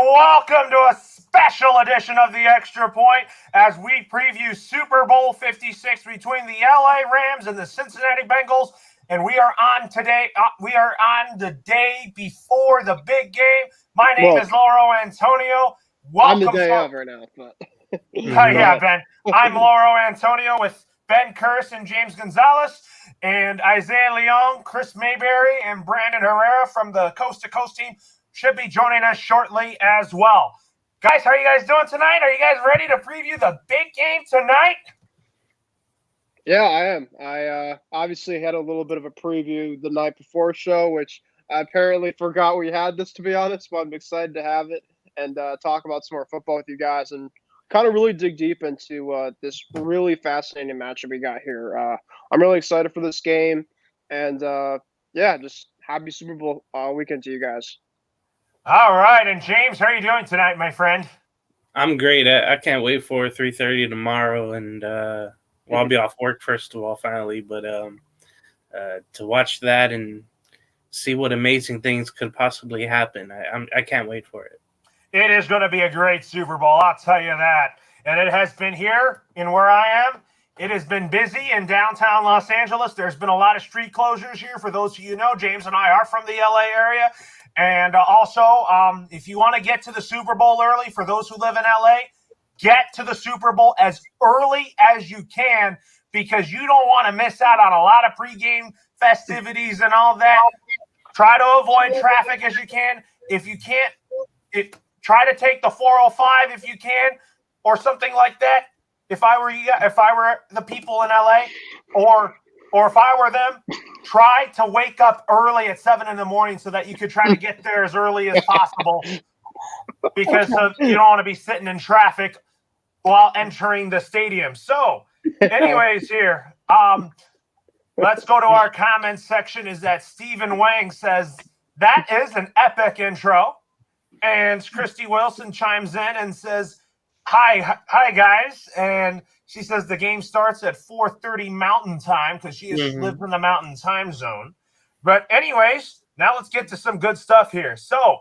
welcome to a special edition of the Extra Point as we preview Super Bowl 56 between the LA Rams and the Cincinnati Bengals. And we are on today. We are on the day before the big game. My name is Lauro Antonio. Welcome. I'm the day of right now, but yeah, Ben. I'm Lauro Antonio with Ben Curse and James Gonzalez, and Isaiah Leon, Chris Mayberry, and Brandon Herrera from the Coast to Coast team should be joining us shortly as well. Guys, how are you guys doing tonight? Are you guys ready to preview the big game tonight? Yeah, I am. I obviously had a little bit of a preview the night before show, which I apparently forgot we had this, to be honest, but I'm excited to have it and talk about some more football with you guys and kind of really dig deep into this really fascinating matchup we got here. I'm really excited for this game, and yeah, just happy Super Bowl weekend to you guys. All right, and James, how are you doing tonight, my friend? I'm great. I can't wait for 3:30 tomorrow, and I'll be off work first of all, finally. But to watch that and see what amazing things could possibly happen, I can't wait for it. It is going to be a great Super Bowl, I'll tell you that. And it has been here in where I am. It has been busy in downtown Los Angeles. There's been a lot of street closures here. For those of you who know, James and I are from the LA area. And also, if you want to get to the Super Bowl early, for those who live in LA, get to the Super Bowl as early as you can because you don't want to miss out on a lot of pregame festivities and all that. Try to avoid traffic as you can. If you can't, try to take the 405 if you can, or something like that. If I were the people in LA, or if I were them, try to wake up early at 7 a.m. so that you could try to get there as early as possible, because you don't want to be sitting in traffic while entering the stadium. So, anyways, here, let's go to our comments section. Is that Stephen Wang says that is an epic intro, and Christy Wilson chimes in and says, Hi guys, and she says the game starts at 4:30 Mountain Time because she lives in the Mountain Time zone. But anyways, now let's get to some good stuff here. So,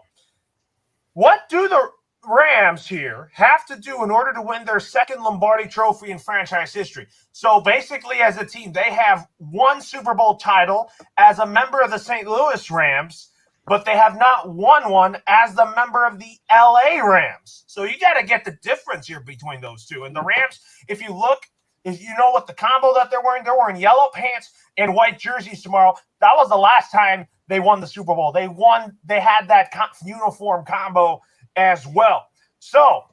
what do the Rams here have to do in order to win their second Lombardi Trophy in franchise history? So basically, as a team, they have one Super Bowl title as a member of the St. Louis Rams, but they have not won one as the member of the LA Rams. So you got to get the difference here between those two. And the Rams, if you know what the combo that they're wearing yellow pants and white jerseys tomorrow. That was the last time they won the Super Bowl. They had that uniform combo as well. So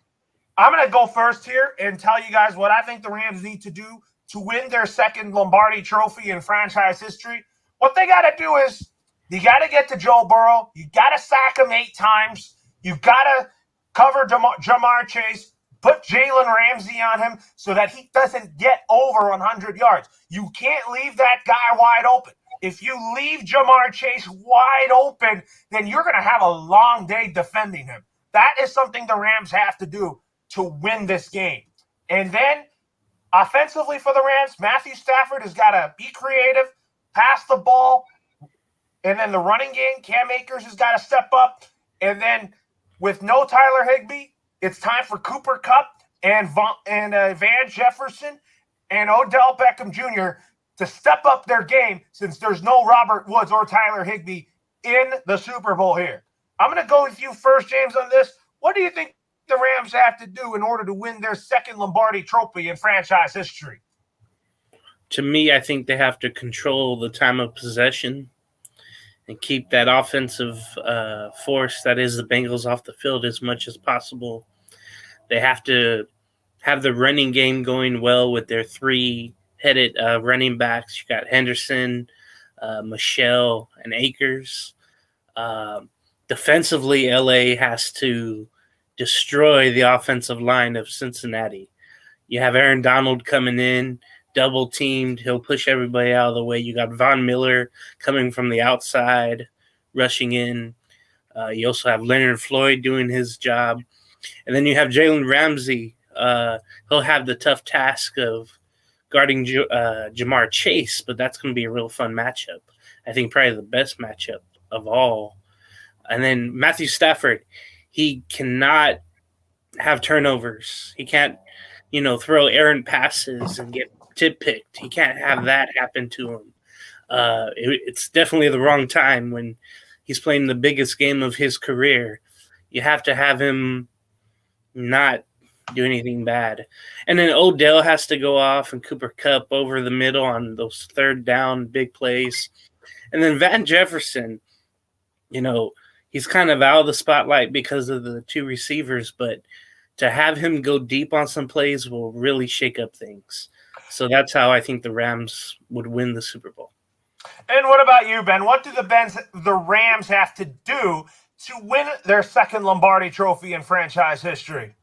I'm going to go first here and tell you guys what I think the Rams need to do to win their second Lombardi Trophy in franchise history. What they got to do is, you got to get to Joe Burrow. You got to sack him 8 times. You got to cover Jamar Chase. Put Jalen Ramsey on him so that he doesn't get over 100 yards. You can't leave that guy wide open. If you leave Jamar Chase wide open, then you're going to have a long day defending him. That is something the Rams have to do to win this game. And then, offensively for the Rams, Matthew Stafford has got to be creative, pass the ball. And then the running game, Cam Akers has got to step up. And then with no Tyler Higbee, it's time for Cooper Kupp and Van Jefferson and Odell Beckham Jr. to step up their game since there's no Robert Woods or Tyler Higbee in the Super Bowl here. I'm going to go with you first, James, on this. What do you think the Rams have to do in order to win their second Lombardi Trophy in franchise history? To me, I think they have to control the time of possession and keep that offensive force that is the Bengals off the field as much as possible. They have to have the running game going well with their 3-headed running backs. You got Henderson, Michelle, and Akers. Defensively, LA has to destroy the offensive line of Cincinnati. You have Aaron Donald coming in, double teamed. He'll push everybody out of the way. You got Von Miller coming from the outside, rushing in. You also have Leonard Floyd doing his job. And then you have Jalen Ramsey. He'll have the tough task of guarding Jamar Chase, but that's going to be a real fun matchup. I think probably the best matchup of all. And then Matthew Stafford, he cannot have turnovers. He can't, throw errant passes and get tip picked. He can't have that happen to him. It's definitely the wrong time when he's playing the biggest game of his career. You have to have him not do anything bad. And then Odell has to go off and Cooper Kupp over the middle on those third down big plays. And then Van Jefferson, he's kind of out of the spotlight because of the two receivers, but to have him go deep on some plays will really shake up things. So that's how I think the Rams would win the Super Bowl. And what about you, Ben? What do the Rams have to do to win their second Lombardi trophy in franchise history?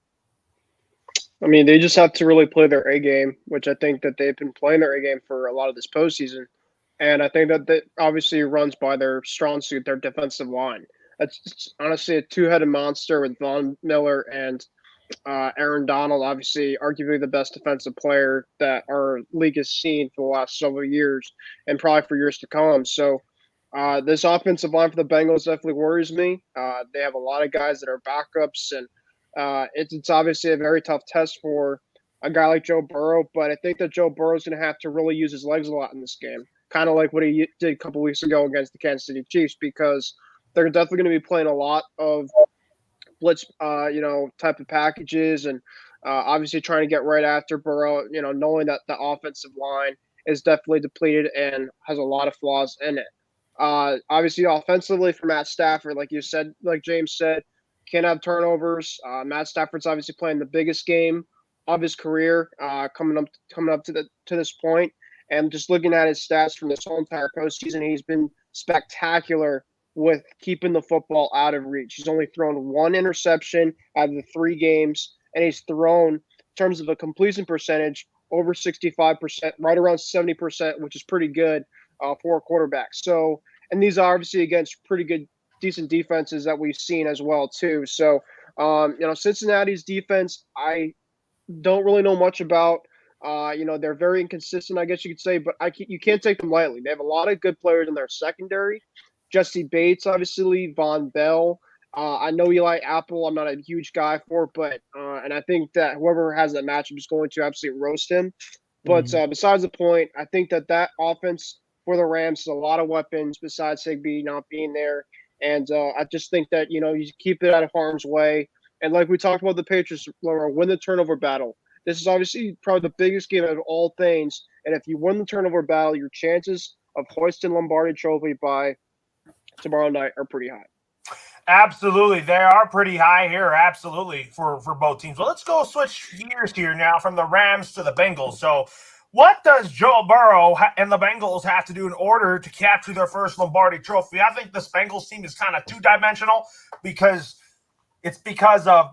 I mean, they just have to really play their A game, which I think that they've been playing their A game for a lot of this postseason. And I think that obviously runs by their strong suit, their defensive line. It's honestly a two-headed monster with Von Miller and Aaron Donald, obviously arguably the best defensive player that our league has seen for the last several years and probably for years to come. So this offensive line for the Bengals definitely worries me. They have a lot of guys that are backups, and it's obviously a very tough test for a guy like Joe Burrow. But I think that Joe Burrow is going to have to really use his legs a lot in this game, kind of like what he did a couple weeks ago against the Kansas City Chiefs, because they're definitely going to be playing a lot of blitz, type of packages, and obviously trying to get right after Burrow, knowing that the offensive line is definitely depleted and has a lot of flaws in it. Obviously, offensively for Matt Stafford, like you said, like James said, can't have turnovers. Matt Stafford's obviously playing the biggest game of his career, coming up to this point. And just looking at his stats from this whole entire postseason, he's been spectacular with keeping the football out of reach. He's only thrown one interception out of the 3 games, and he's thrown, in terms of a completion percentage, over 65%, right around 70%, which is pretty good for a quarterback. So, and these are obviously against pretty good, decent defenses that we've seen as well too. So, Cincinnati's defense, I don't really know much about. They're very inconsistent, I guess you could say, but you can't take them lightly. They have a lot of good players in their secondary. Jesse Bates, obviously, Von Bell. I know Eli Apple, I'm not a huge guy for, but and I think that whoever has that matchup is going to absolutely roast him. But besides the point, I think that offense for the Rams is a lot of weapons besides Higbee not being there. And I just think that, you keep it out of harm's way. And like we talked about the Patriots, Laura, win the turnover battle. This is obviously probably the biggest game of all things. And if you win the turnover battle, your chances of hoisting Lombardi trophy by tomorrow night are pretty high. Absolutely. They are pretty high here, absolutely, for both teams. Well, let's go switch gears here now from the Rams to the Bengals. So what does Joe Burrow and the Bengals have to do in order to capture their first Lombardi trophy? I think this Bengals team is kind of two-dimensional because of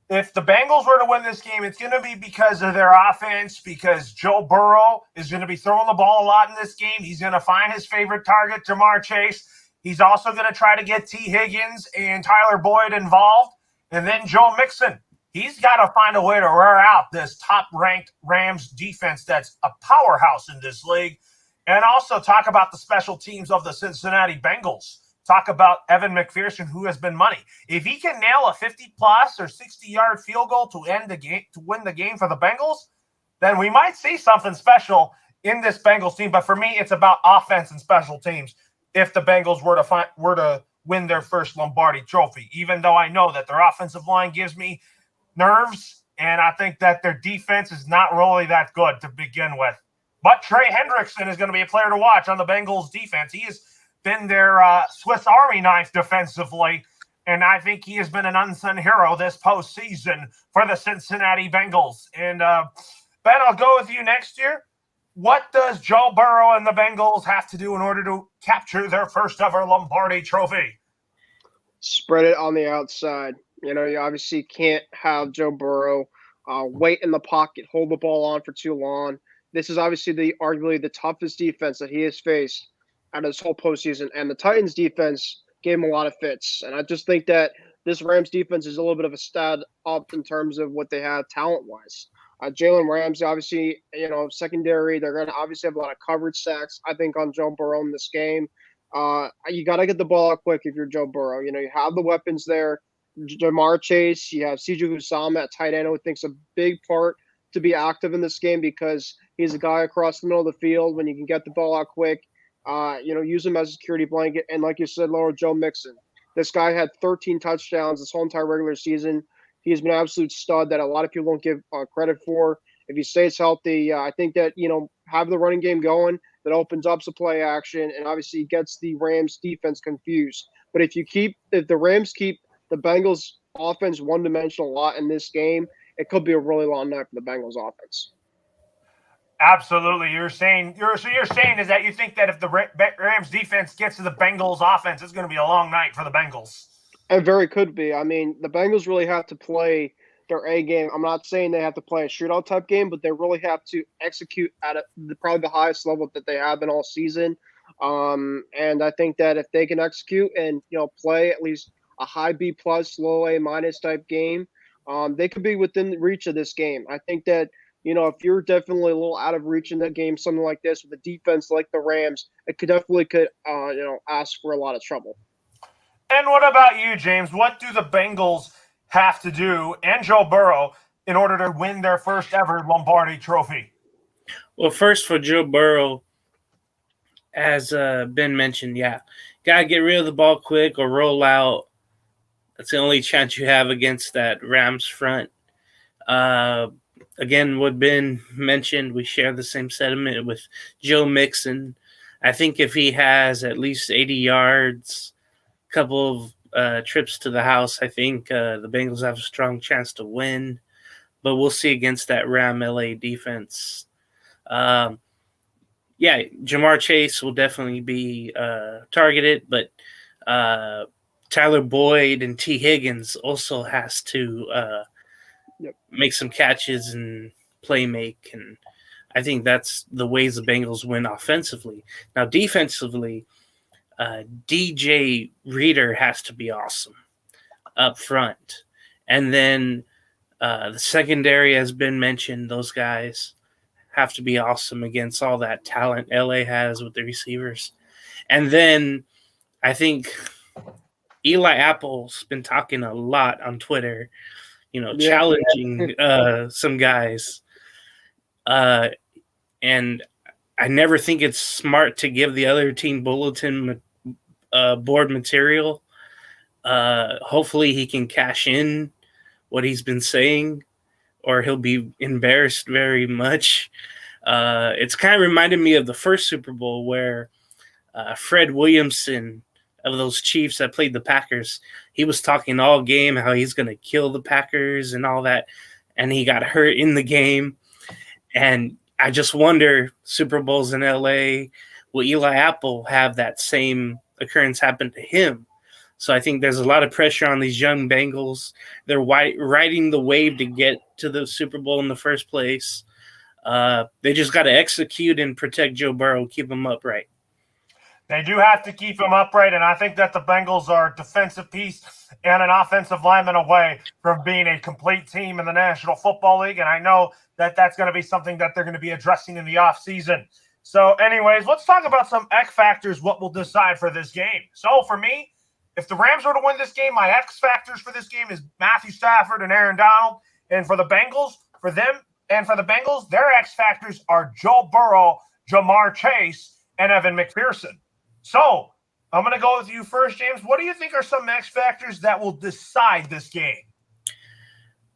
if the Bengals were to win this game, it's going to be because of their offense, because Joe Burrow is going to be throwing the ball a lot in this game. He's going to find his favorite target, Jamar Chase. He's also going to try to get T. Higgins and Tyler Boyd involved. And then Joe Mixon. He's got to find a way to wear out this top-ranked Rams defense that's a powerhouse in this league. And also talk about the special teams of the Cincinnati Bengals. Talk about Evan McPherson, who has been money. If he can nail a 50-plus or 60-yard field goal to end the game, to win the game for the Bengals, then we might see something special in this Bengals team. But for me, it's about offense and special teams if the Bengals were to win their first Lombardi trophy, even though I know that their offensive line gives me nerves, and I think that their defense is not really that good to begin with. But Trey Hendrickson is going to be a player to watch on the Bengals defense. He has been their Swiss Army knife defensively, and I think he has been an unsung hero this postseason for the Cincinnati Bengals. And Ben, I'll go with you next year. What does Joe Burrow and the Bengals have to do in order to capture their first ever Lombardi trophy? Spread it on the outside. You obviously can't have Joe Burrow wait in the pocket, hold the ball on for too long. This is obviously arguably the toughest defense that he has faced out of this whole postseason, and the Titans defense gave him a lot of fits. And I just think that this Rams defense is a little bit of a stud up in terms of what they have talent-wise. Jalen Ramsey, obviously, secondary, they're going to obviously have a lot of coverage sacks, I think, on Joe Burrow in this game. You got to get the ball out quick if you're Joe Burrow. You have the weapons there. Jamar Chase, you have CJ Usama at tight end, who thinks a big part to be active in this game because he's a guy across the middle of the field when you can get the ball out quick. Use him as a security blanket. And like you said, Laura, Joe Mixon. This guy had 13 touchdowns this whole entire regular season. He's been an absolute stud that a lot of people don't give credit for. If he stays healthy, I think that, have the running game going, that opens up some play action and obviously gets the Rams defense confused. But if the Rams keep the Bengals offense one-dimensional a lot in this game, it could be a really long night for the Bengals offense. Absolutely. You're saying is that you think that if the Rams defense gets to the Bengals offense, it's going to be a long night for the Bengals. It very could be. I mean, the Bengals really have to play their A game. I'm not saying they have to play a shootout type game, but they really have to execute at probably the highest level that they have been all season. And I think that if they can execute and play at least a high B plus, low A minus type game, they could be within reach of this game. I think that if you're definitely a little out of reach in that game, something like this with a defense like the Rams, it could ask for a lot of trouble. And what about you, James? What do the Bengals have to do, and Joe Burrow, in order to win their first ever Lombardi Trophy? Well, first for Joe Burrow, as Ben mentioned, got to get rid of the ball quick or roll out. That's the only chance you have against that Rams front. Again, what Ben mentioned, we share the same sentiment with Joe Mixon. I think if he has at least 80 yards, a couple of trips to the house, I think the Bengals have a strong chance to win. But we'll see against that Ram LA defense. Jamar Chase will definitely be targeted, but Tyler Boyd and T. Higgins also has to make some catches and play make. And I think that's the ways the Bengals win offensively. Now, defensively, DJ Reader has to be awesome up front. And then the secondary has been mentioned. Those guys have to be awesome against all that talent LA has with the receivers. And then I think Eli Apple's been talking a lot on Twitter, challenging some guys. And I never think it's smart to give the other team bulletin board material. Hopefully he can cash in what he's been saying, or he'll be embarrassed very much. It's kind of reminded me of the first Super Bowl where Fred Williamson of those Chiefs that played the Packers, he was talking all game how he's going to kill the Packers and all that, and he got hurt in the game. And I just wonder, Super Bowls in LA, will Eli Apple have that same occurrence happen to him? So I think there's a lot of pressure on these young Bengals. They're riding the wave to get to the Super Bowl in the first place. They just got to execute and protect Joe Burrow, keep him upright. They do have to keep him upright, and I think that the Bengals are a defensive piece and an offensive lineman away from being a complete team in the National Football League, and I know that that's going to be something that they're going to be addressing in the offseason. So anyways, let's talk about some X factors, what will decide for this game. So for me, if the Rams were to win this game, my X factors for this game is Matthew Stafford and Aaron Donald. And for the Bengals, their X factors are Joe Burrow, Jamar Chase, and Evan McPherson. So I'm going to go with you first, James. What do you think are some X factors that will decide this game?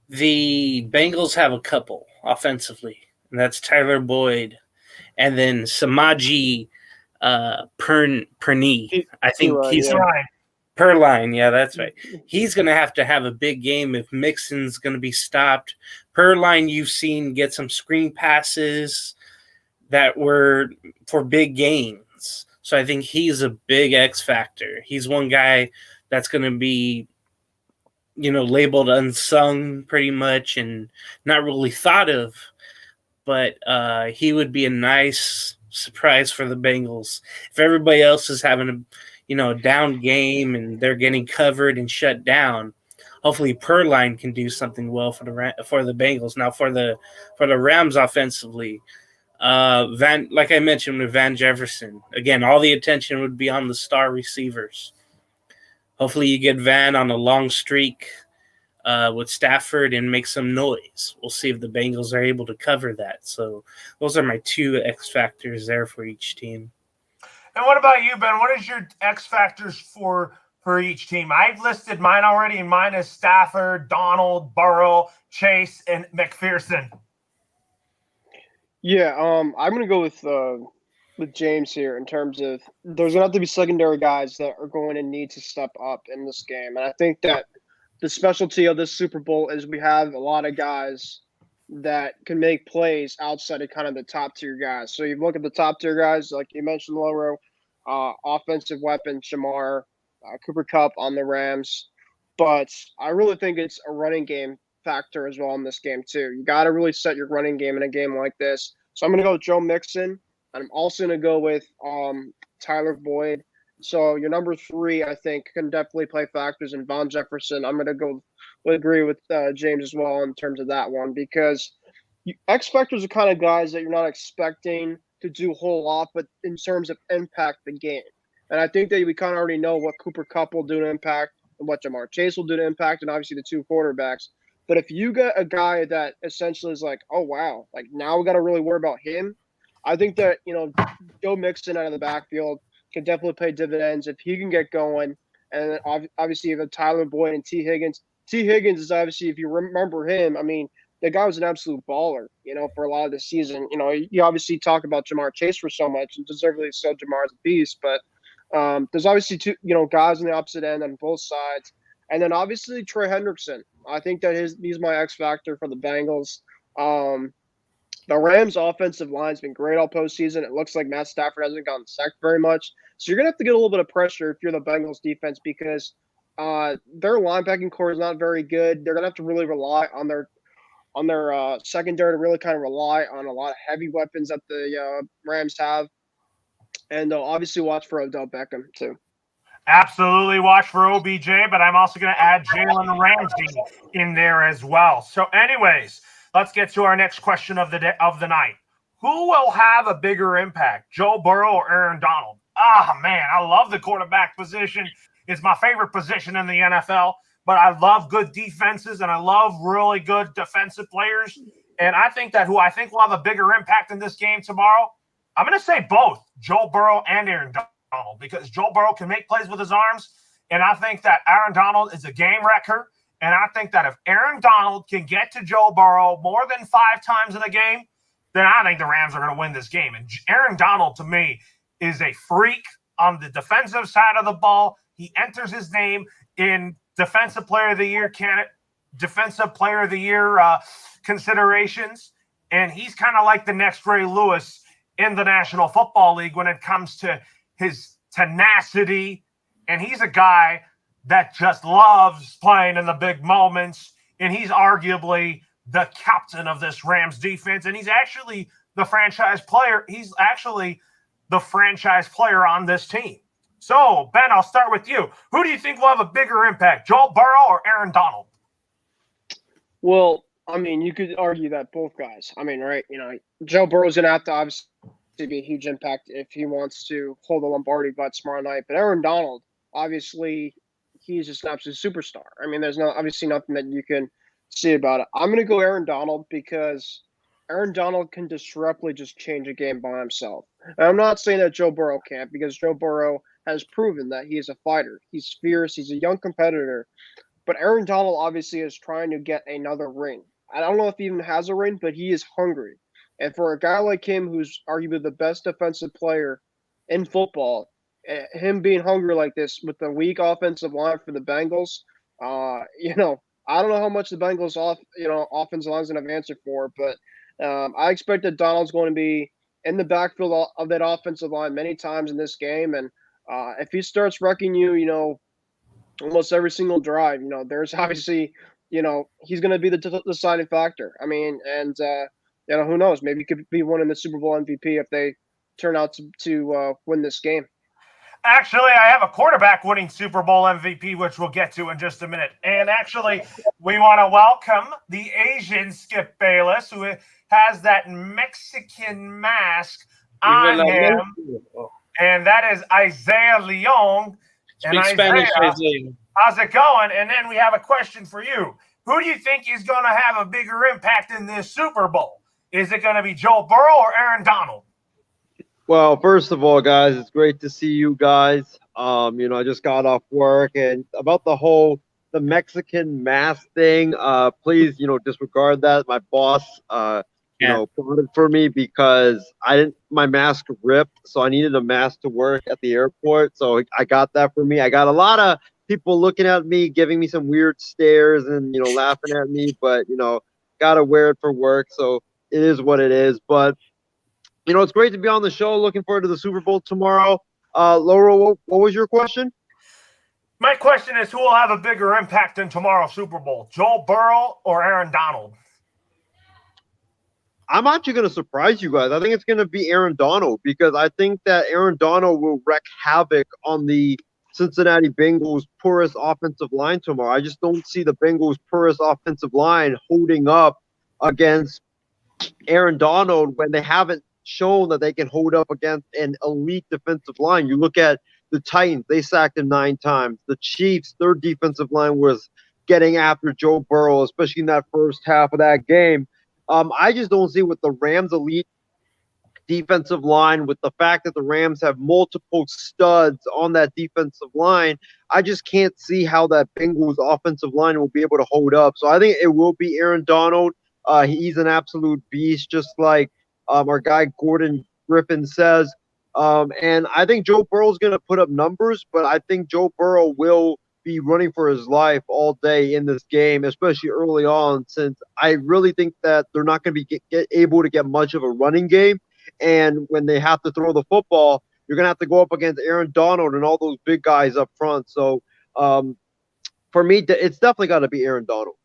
The Bengals have a couple offensively, and that's Tyler Boyd and then Samaje Perine. I think he's right. Perline, yeah, that's right. He's going to have a big game if Mixon's going to be stopped. Perline, you've seen get some screen passes that were for big gains. So I think he's a big X factor. He's one guy that's going to be, labeled unsung pretty much and not really thought of. But he would be a nice surprise for the Bengals. If everybody else is having a down game and they're getting covered and shut down, hopefully Perline can do something well for the Bengals. Now for the Rams offensively, like I mentioned with Van Jefferson, again, all the attention would be on the star receivers. Hopefully you get Van on a long streak with Stafford and make some noise. We'll see if the Bengals are able to cover that. So those are my two X factors there for each team. And what about you, Ben? What is your X factors for each team? I've listed mine already, and mine is Stafford, Donald, Burrow, Chase, and McPherson. Yeah, I'm gonna go with James here in terms of there's gonna have to be secondary guys that are going to need to step up in this game, and I think that the specialty of this Super Bowl is we have a lot of guys that can make plays outside of kind of the top tier guys. So you look at the top tier guys, like you mentioned, Loro, offensive weapon, Shamar, Cooper Kupp on the Rams, but I really think it's a running game factor as well in this game too. You got to really set your running game in a game like this. So I'm going to go with Joe Mixon. I'm also going to go with Tyler Boyd. So your number 3, I think, can definitely play factors in Von Jefferson. I'm going to agree with James as well in terms of that one because X factors are kind of guys that you're not expecting to do a whole lot, but in terms of impact the game. And I think that we kind of already know what Cooper Kupp will do to impact and what Jamar Chase will do to impact, and obviously the 2 quarterbacks. But if you get a guy that essentially is like, oh, wow, like now we got to really worry about him, I think that, Joe Mixon out of the backfield can definitely pay dividends if he can get going. And then obviously you have Tyler Boyd and T. Higgins. T. Higgins is obviously, if you remember him, I mean, the guy was an absolute baller, for a lot of the season. You obviously talk about Jamar Chase for so much, and deservedly so, Jamar's a beast. But there's obviously 2, guys on the opposite end on both sides. And then obviously Trey Hendrickson. I think that he's my X factor for the Bengals. The Rams' offensive line's been great all postseason. It looks like Matt Stafford hasn't gotten sacked very much. So you're going to have to get a little bit of pressure if you're the Bengals defense because their linebacking core is not very good. They're going to have to really rely on their secondary to really kind of rely on a lot of heavy weapons that the Rams have. And they'll obviously watch for Odell Beckham too. Absolutely watch for OBJ, but I'm also going to add Jalen Ramsey in there as well. So anyways, let's get to our next question of the night. Who will have a bigger impact, Joe Burrow or Aaron Donald? Man, I love the quarterback position. It's my favorite position in the NFL, but I love good defenses and I love really good defensive players. And I think that who I think will have a bigger impact in this game tomorrow, I'm going to say both Joe Burrow and Aaron Donald because Joe Burrow can make plays with his arms. And I think that Aaron Donald is a game wrecker. And I think that if Aaron Donald can get to Joe Burrow more than 5 times in the game, then I think the Rams are going to win this game. And Aaron Donald, to me, is a freak on the defensive side of the ball. He enters his name in Defensive Player of the Year considerations. And he's kind of like the next Ray Lewis in the National Football League when it comes to his tenacity. And he's a guy that just loves playing in the big moments. And he's arguably the captain of this Rams defense. And he's actually the franchise player. He's actually the franchise player on this team. So, Ben, I'll start with you. Who do you think will have a bigger impact, Joe Burrow or Aaron Donald? Well, I mean, you could argue that both guys. I mean, right, Joe Burrow's going to have to obviously be a huge impact if he wants to hold the Lombardi butt tomorrow night. But Aaron Donald, obviously, he's just an absolute superstar. I mean, there's obviously nothing that you can see about it. I'm going to go Aaron Donald because Aaron Donald can disruptly just change a game by himself. And I'm not saying that Joe Burrow can't because Joe Burrow has proven that he is a fighter. He's fierce. He's a young competitor. But Aaron Donald obviously is trying to get another ring. I don't know if he even has a ring, but he is hungry. And for a guy like him, who's arguably the best defensive player in football, him being hungry like this with the weak offensive line for the Bengals, I don't know how much the Bengals offensive line is going to have answer for, but I expect that Donald's going to be in the backfield of that offensive line many times in this game. And if he starts wrecking you, almost every single drive, there's obviously, he's going to be the deciding factor. I mean, and who knows? Maybe he could be winning the Super Bowl MVP if they turn out to win this game. Actually, I have a quarterback winning Super Bowl MVP, which we'll get to in just a minute. And actually, we want to welcome the Asian Skip Bayless, who has that Mexican mask on him. And that is Isaiah Leon. And Speak Spanish, Isaiah, Isaiah. how's it going? And then we have a question for you. Who do you think is going to have a bigger impact in this Super Bowl? Is it going to be Joe Burrow or Aaron Donald? Well, first of all, guys, it's great to see you guys. I just got off work, and about the Mexican mask thing, please, disregard that. My boss, bought it for me because my mask ripped, so I needed a mask to work at the airport. So I got that for me. I got a lot of people looking at me, giving me some weird stares and, laughing at me, but, gotta wear it for work. So it is what it is. But it's great to be on the show. Looking forward to the Super Bowl tomorrow. Laura, what was your question? My question is, who will have a bigger impact in tomorrow's Super Bowl, Joe Burrow or Aaron Donald? I'm actually going to surprise you guys. I think it's going to be Aaron Donald because I think that Aaron Donald will wreak havoc on the Cincinnati Bengals' poorest offensive line tomorrow. I just don't see the Bengals' poorest offensive line holding up against Aaron Donald when they haven't shown that they can hold up against an elite defensive line. You look at the Titans, they sacked him 9 times. The Chiefs, their defensive line was getting after Joe Burrow, especially in that first half of that game. I just don't see with the Rams' elite defensive line, with the fact that the Rams have multiple studs on that defensive line, I just can't see how that Bengals offensive line will be able to hold up. So I think it will be Aaron Donald. He's an absolute beast, just like our guy Gordon Griffin says. And I think Joe Burrow's going to put up numbers, but I think Joe Burrow will be running for his life all day in this game, especially early on, since I really think that they're not going to be able to get much of a running game. And when they have to throw the football, you're going to have to go up against Aaron Donald and all those big guys up front. So for me, it's definitely got to be Aaron Donald.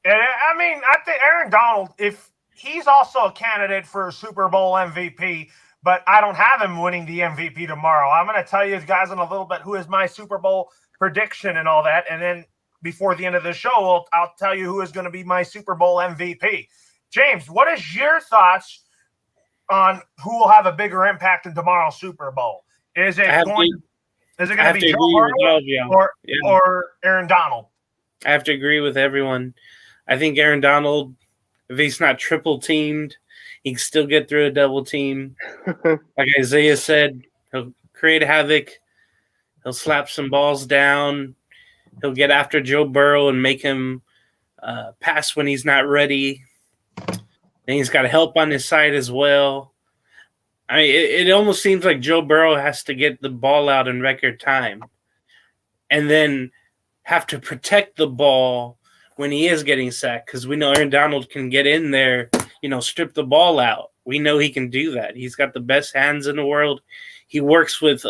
And I think Aaron Donald, if he's also a candidate for a Super Bowl MVP, but I don't have him winning the MVP tomorrow. I'm going to tell you guys in a little bit who is my Super Bowl prediction and all that. And then before the end of the show, I'll tell you who is going to be my Super Bowl MVP. James, what is your thoughts on who will have a bigger impact in tomorrow's Super Bowl? Is it going to be Joe Burrow or Aaron Donald? I have to agree with everyone. I think Aaron Donald, if he's not triple teamed, he can still get through a double team. Like Isaiah said, he'll create havoc. He'll slap some balls down. He'll get after Joe Burrow and make him pass when he's not ready. Then he's got help on his side as well. I mean, it almost seems like Joe Burrow has to get the ball out in record time and then have to protect the ball when he is getting sacked, because we know Aaron Donald can get in there, strip the ball out. We know he can do that. He's got the best hands in the world. He works with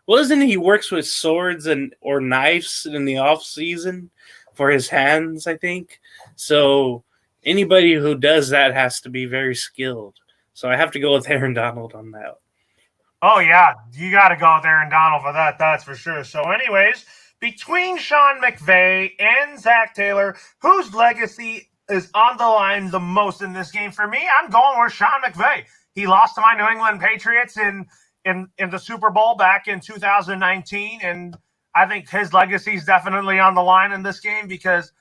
he works with swords or knives in the off season for his hands, I think. So anybody who does that has to be very skilled. So I have to go with Aaron Donald on that. Oh, yeah. You got to go with Aaron Donald for that. That's for sure. So anyways, between Sean McVay and Zach Taylor, whose legacy is on the line the most in this game? For me, I'm going with Sean McVay. He lost to my New England Patriots in the Super Bowl back in 2019, and I think his legacy is definitely on the line in this game because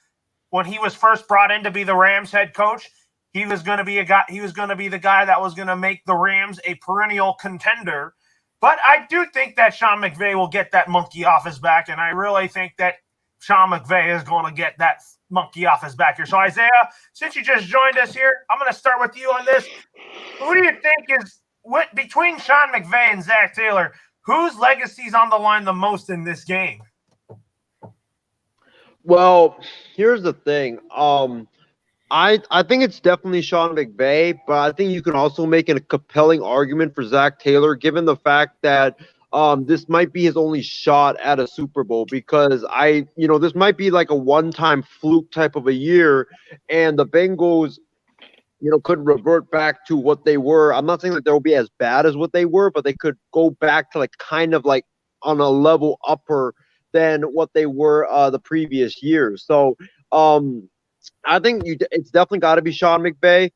when he was first brought in to be the Rams head coach, he was going to be the guy that was going to make the Rams a perennial contender. But I do think that Sean McVay will get that monkey off his back, and I really think that Sean McVay is going to get that monkey off his back here. So, Isaiah, since you just joined us here, I'm going to start with you on this. Who do you think is between Sean McVay and Zach Taylor, whose legacy is on the line the most in this game? Well, here's the thing. I think it's definitely Sean McVay, but I think you can also make a compelling argument for Zach Taylor, given the fact that this might be his only shot at a Super Bowl, because this might be like a one-time fluke type of a year, and the Bengals, could revert back to what they were. I'm not saying that they'll be as bad as what they were, but they could go back to like kind of like on a level upper than what they were the previous year. So I think it's definitely got to be Sean McVay.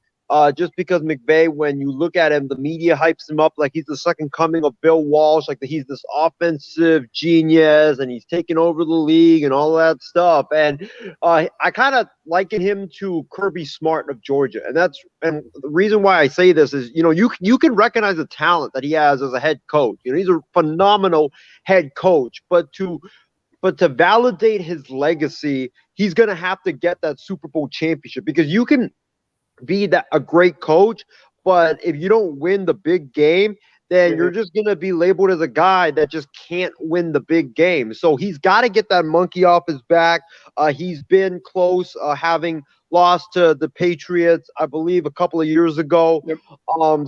just because McVay, when you look at him, the media hypes him up like he's the second coming of Bill Walsh, like he's this offensive genius and he's taking over the league and all that stuff. And I kind of liken him to Kirby Smart of Georgia, and the reason why I say this is, you can recognize the talent that he has as a head coach. He's a phenomenal head coach, but to validate his legacy, he's going to have to get that Super Bowl championship, because you can be a great coach, but if you don't win the big game, then you're just going to be labeled as a guy that just can't win the big game. So he's got to get that monkey off his back. He's been close, having lost to the Patriots, I believe, a couple of years ago. Yep.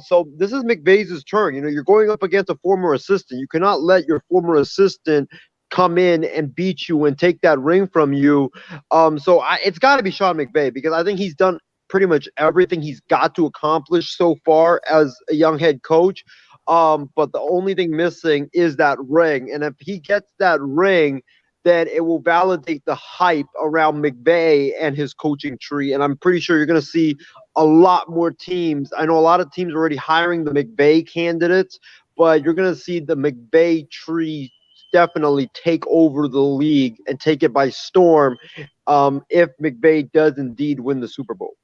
So this is McVay's turn. You're going up against a former assistant. You cannot let your former assistant come in and beat you and take that ring from you. So it's got to be Sean McVay, because I think he's done pretty much everything he's got to accomplish so far as a young head coach. But the only thing missing is that ring. And if he gets that ring, then it will validate the hype around McVay and his coaching tree. And I'm pretty sure you're going to see a lot more teams. I know a lot of teams are already hiring the McVay candidates, but you're going to see the McVay tree definitely take over the league and take it by storm if McVay does indeed win the Super Bowl.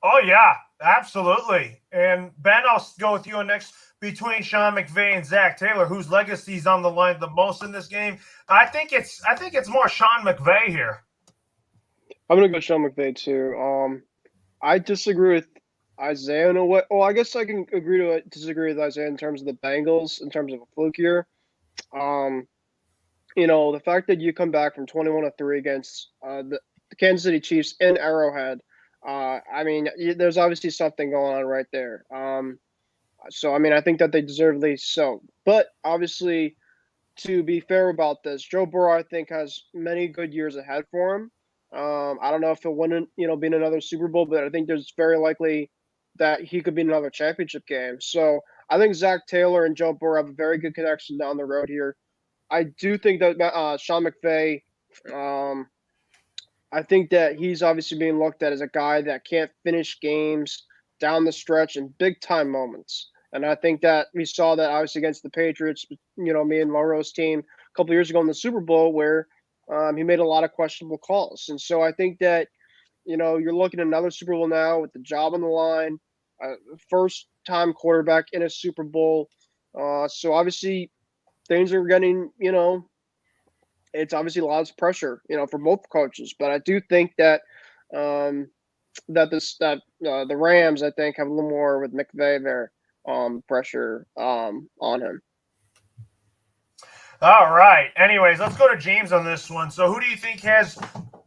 Oh, yeah, absolutely. And Ben, I'll go with you on next. Between Sean McVay and Zach Taylor, whose legacy is on the line the most in this game, I think it's more Sean McVay here. I'm gonna go Sean McVay too. I disagree with Isaiah in a way. Well, I guess I can disagree with Isaiah in terms of the Bengals, in terms of a fluke year. The fact that you come back from 21-3 against the Kansas City Chiefs in Arrowhead. There's obviously something going on right there. So, I think that they deservedly so. But obviously, to be fair about this, Joe Burrow, I think, has many good years ahead for him. I don't know if he'll win, be in another Super Bowl, but I think there's very likely that he could be in another championship game. So I think Zach Taylor and Joe Burrow have a very good connection down the road here. I do think that Sean McVay, I think that he's obviously being looked at as a guy that can't finish games down the stretch in big-time moments. And I think that we saw that obviously against the Patriots, me and Lauro's team a couple of years ago in the Super Bowl, where he made a lot of questionable calls. And so I think that, you're looking at another Super Bowl now with the job on the line, first-time quarterback in a Super Bowl. So obviously things are getting, it's obviously a lot of pressure, for both coaches. But I do think that the Rams, I think, have a little more with McVay there. Pressure on him. All right. Anyways, let's go to James on this one. So, who do you think has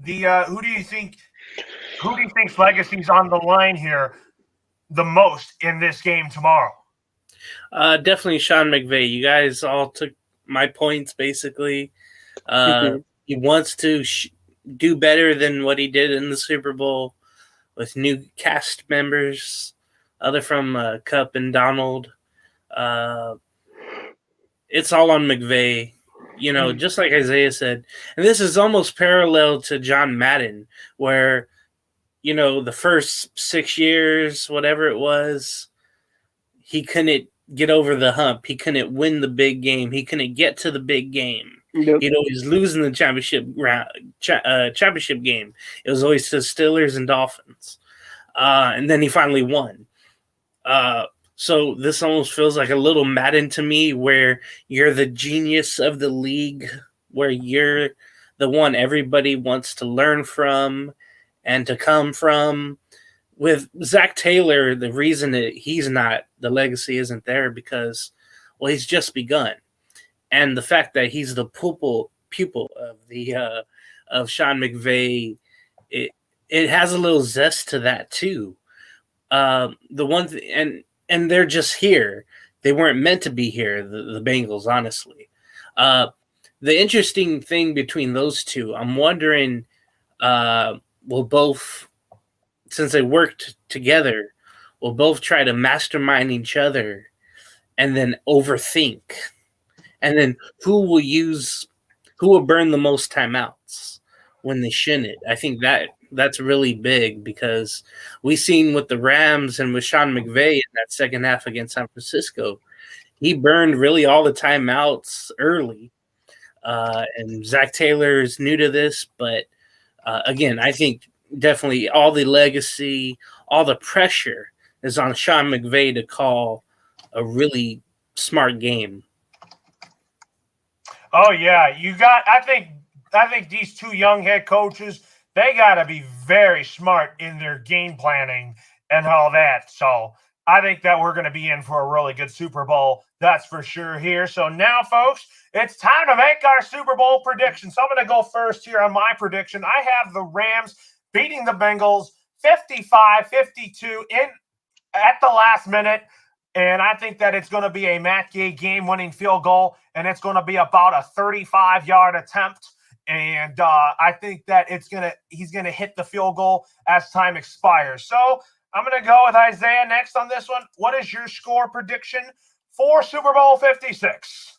the? Who do you think's legacy's on the line here the most in this game tomorrow? Definitely Sean McVay. You guys all took my points basically. He wants to do better than what he did in the Super Bowl with new cast members. Other from Cup and Donald. It's all on McVay, just like Isaiah said. And this is almost parallel to John Madden, where, the first 6 years, whatever it was, he couldn't get over the hump. He couldn't win the big game. He couldn't get to the big game. Yep. He'd always lose in the championship game. It was always to Steelers and Dolphins. And then he finally won. So this almost feels like a little Madden to me, where you're the genius of the league, where you're the one everybody wants to learn from and to come from. With Zach Taylor, the reason that the legacy isn't there because, well, he's just begun. And the fact that he's the pupil of Sean McVay, it has a little zest to that too. The one and they're just here. They weren't meant to be here, the Bengals, honestly. The interesting thing between those two, I'm wondering, will both, since they worked together, will both try to mastermind each other and then overthink. And then who will burn the most timeouts when they shouldn't? I think that That's really big because we seen with the Rams and with Sean McVay in that second half against San Francisco, he burned really all the timeouts early. And Zach Taylor is new to this, but again, I think definitely all the legacy, all the pressure is on Sean McVay to call a really smart game. Oh yeah, you got. I think these two young head coaches, they got to be very smart in their game planning and all that. So I think that we're going to be in for a really good Super Bowl. That's for sure here. So now, folks, it's time to make our Super Bowl predictions. So I'm going to go first here on my prediction. I have the Rams beating the Bengals 55-52 at the last minute. And I think that it's going to be a Matt Gay game-winning field goal, and it's going to be about a 35-yard attempt. And I think that he's going to hit the field goal as time expires. So I'm going to go with Isaiah next on this one. What is your score prediction for Super Bowl 56?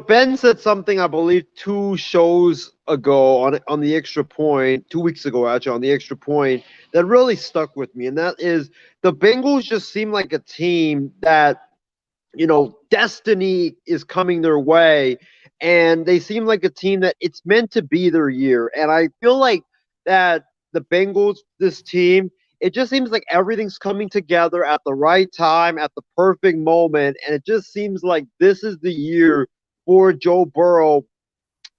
Ben said something, I believe, 2 shows ago on the extra point, 2 weeks ago, actually, on the extra point, that really stuck with me. And that is the Bengals just seem like a team that, destiny is coming their way. And they seem like a team that it's meant to be their year. And I feel like that the Bengals, this team, it just seems like everything's coming together at the right time, at the perfect moment. And it just seems like this is the year for Joe Burrow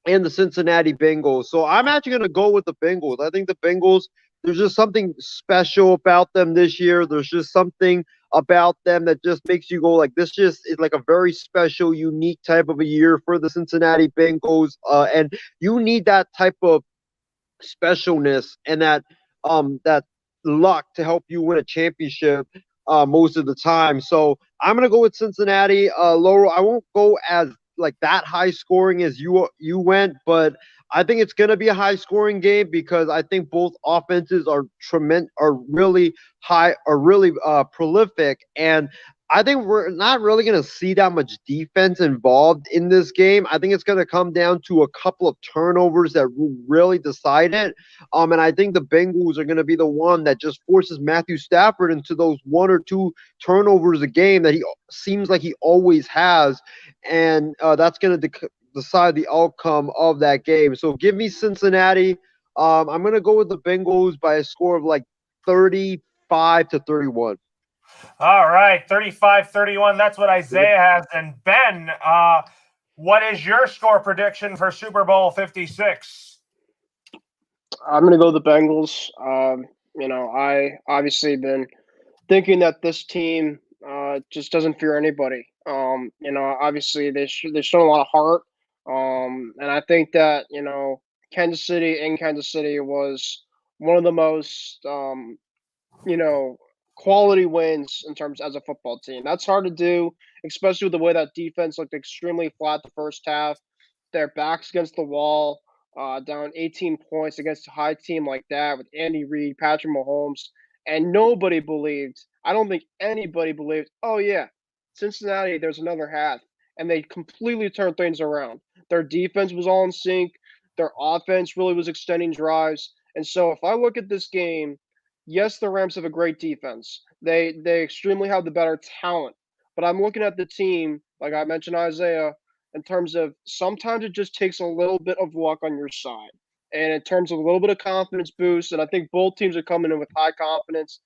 and the Cincinnati Bengals. So I'm actually going to go with the Bengals. I think the Bengals, there's just something special about them this year. There's just something about them that just makes you go like, this just is like a very special, unique type of a year for the Cincinnati Bengals. And you need that type of specialness and that luck to help you win a championship most of the time. So I'm gonna go with Cincinnati. Laurel, I won't go as like that high scoring as you went, but I think it's gonna be a high scoring game because I think both offenses are really high, are really prolific, and I think we're not really going to see that much defense involved in this game. I think it's going to come down to a couple of turnovers that will really decide it. And I think the Bengals are going to be the one that just forces Matthew Stafford into those 1 or 2 turnovers a game that he seems like he always has. And that's going to decide the outcome of that game. So give me Cincinnati. I'm going to go with the Bengals by a score of like 35-31. All right, 35-31. That's what Isaiah has. And Ben, what is your score prediction for Super Bowl 56? I'm going to go the Bengals. I obviously been thinking that this team just doesn't fear anybody. Obviously they've shown a lot of heart. And I think that, Kansas City was one of the most, quality wins in terms as a football team. That's hard to do, especially with the way that defense looked extremely flat the first half. Their backs against the wall, down 18 points against a high team like that with Andy Reid, Patrick Mahomes, and nobody believed. I don't think anybody believed. Oh yeah, Cincinnati. There's another half, and they completely turned things around. Their defense was all in sync. Their offense really was extending drives. And so, if I look at this game, yes, the Rams have a great defense. They extremely have the better talent. But I'm looking at the team, like I mentioned Isaiah, in terms of sometimes it just takes a little bit of luck on your side. And in terms of a little bit of confidence boost, and I think both teams are coming in with high confidence.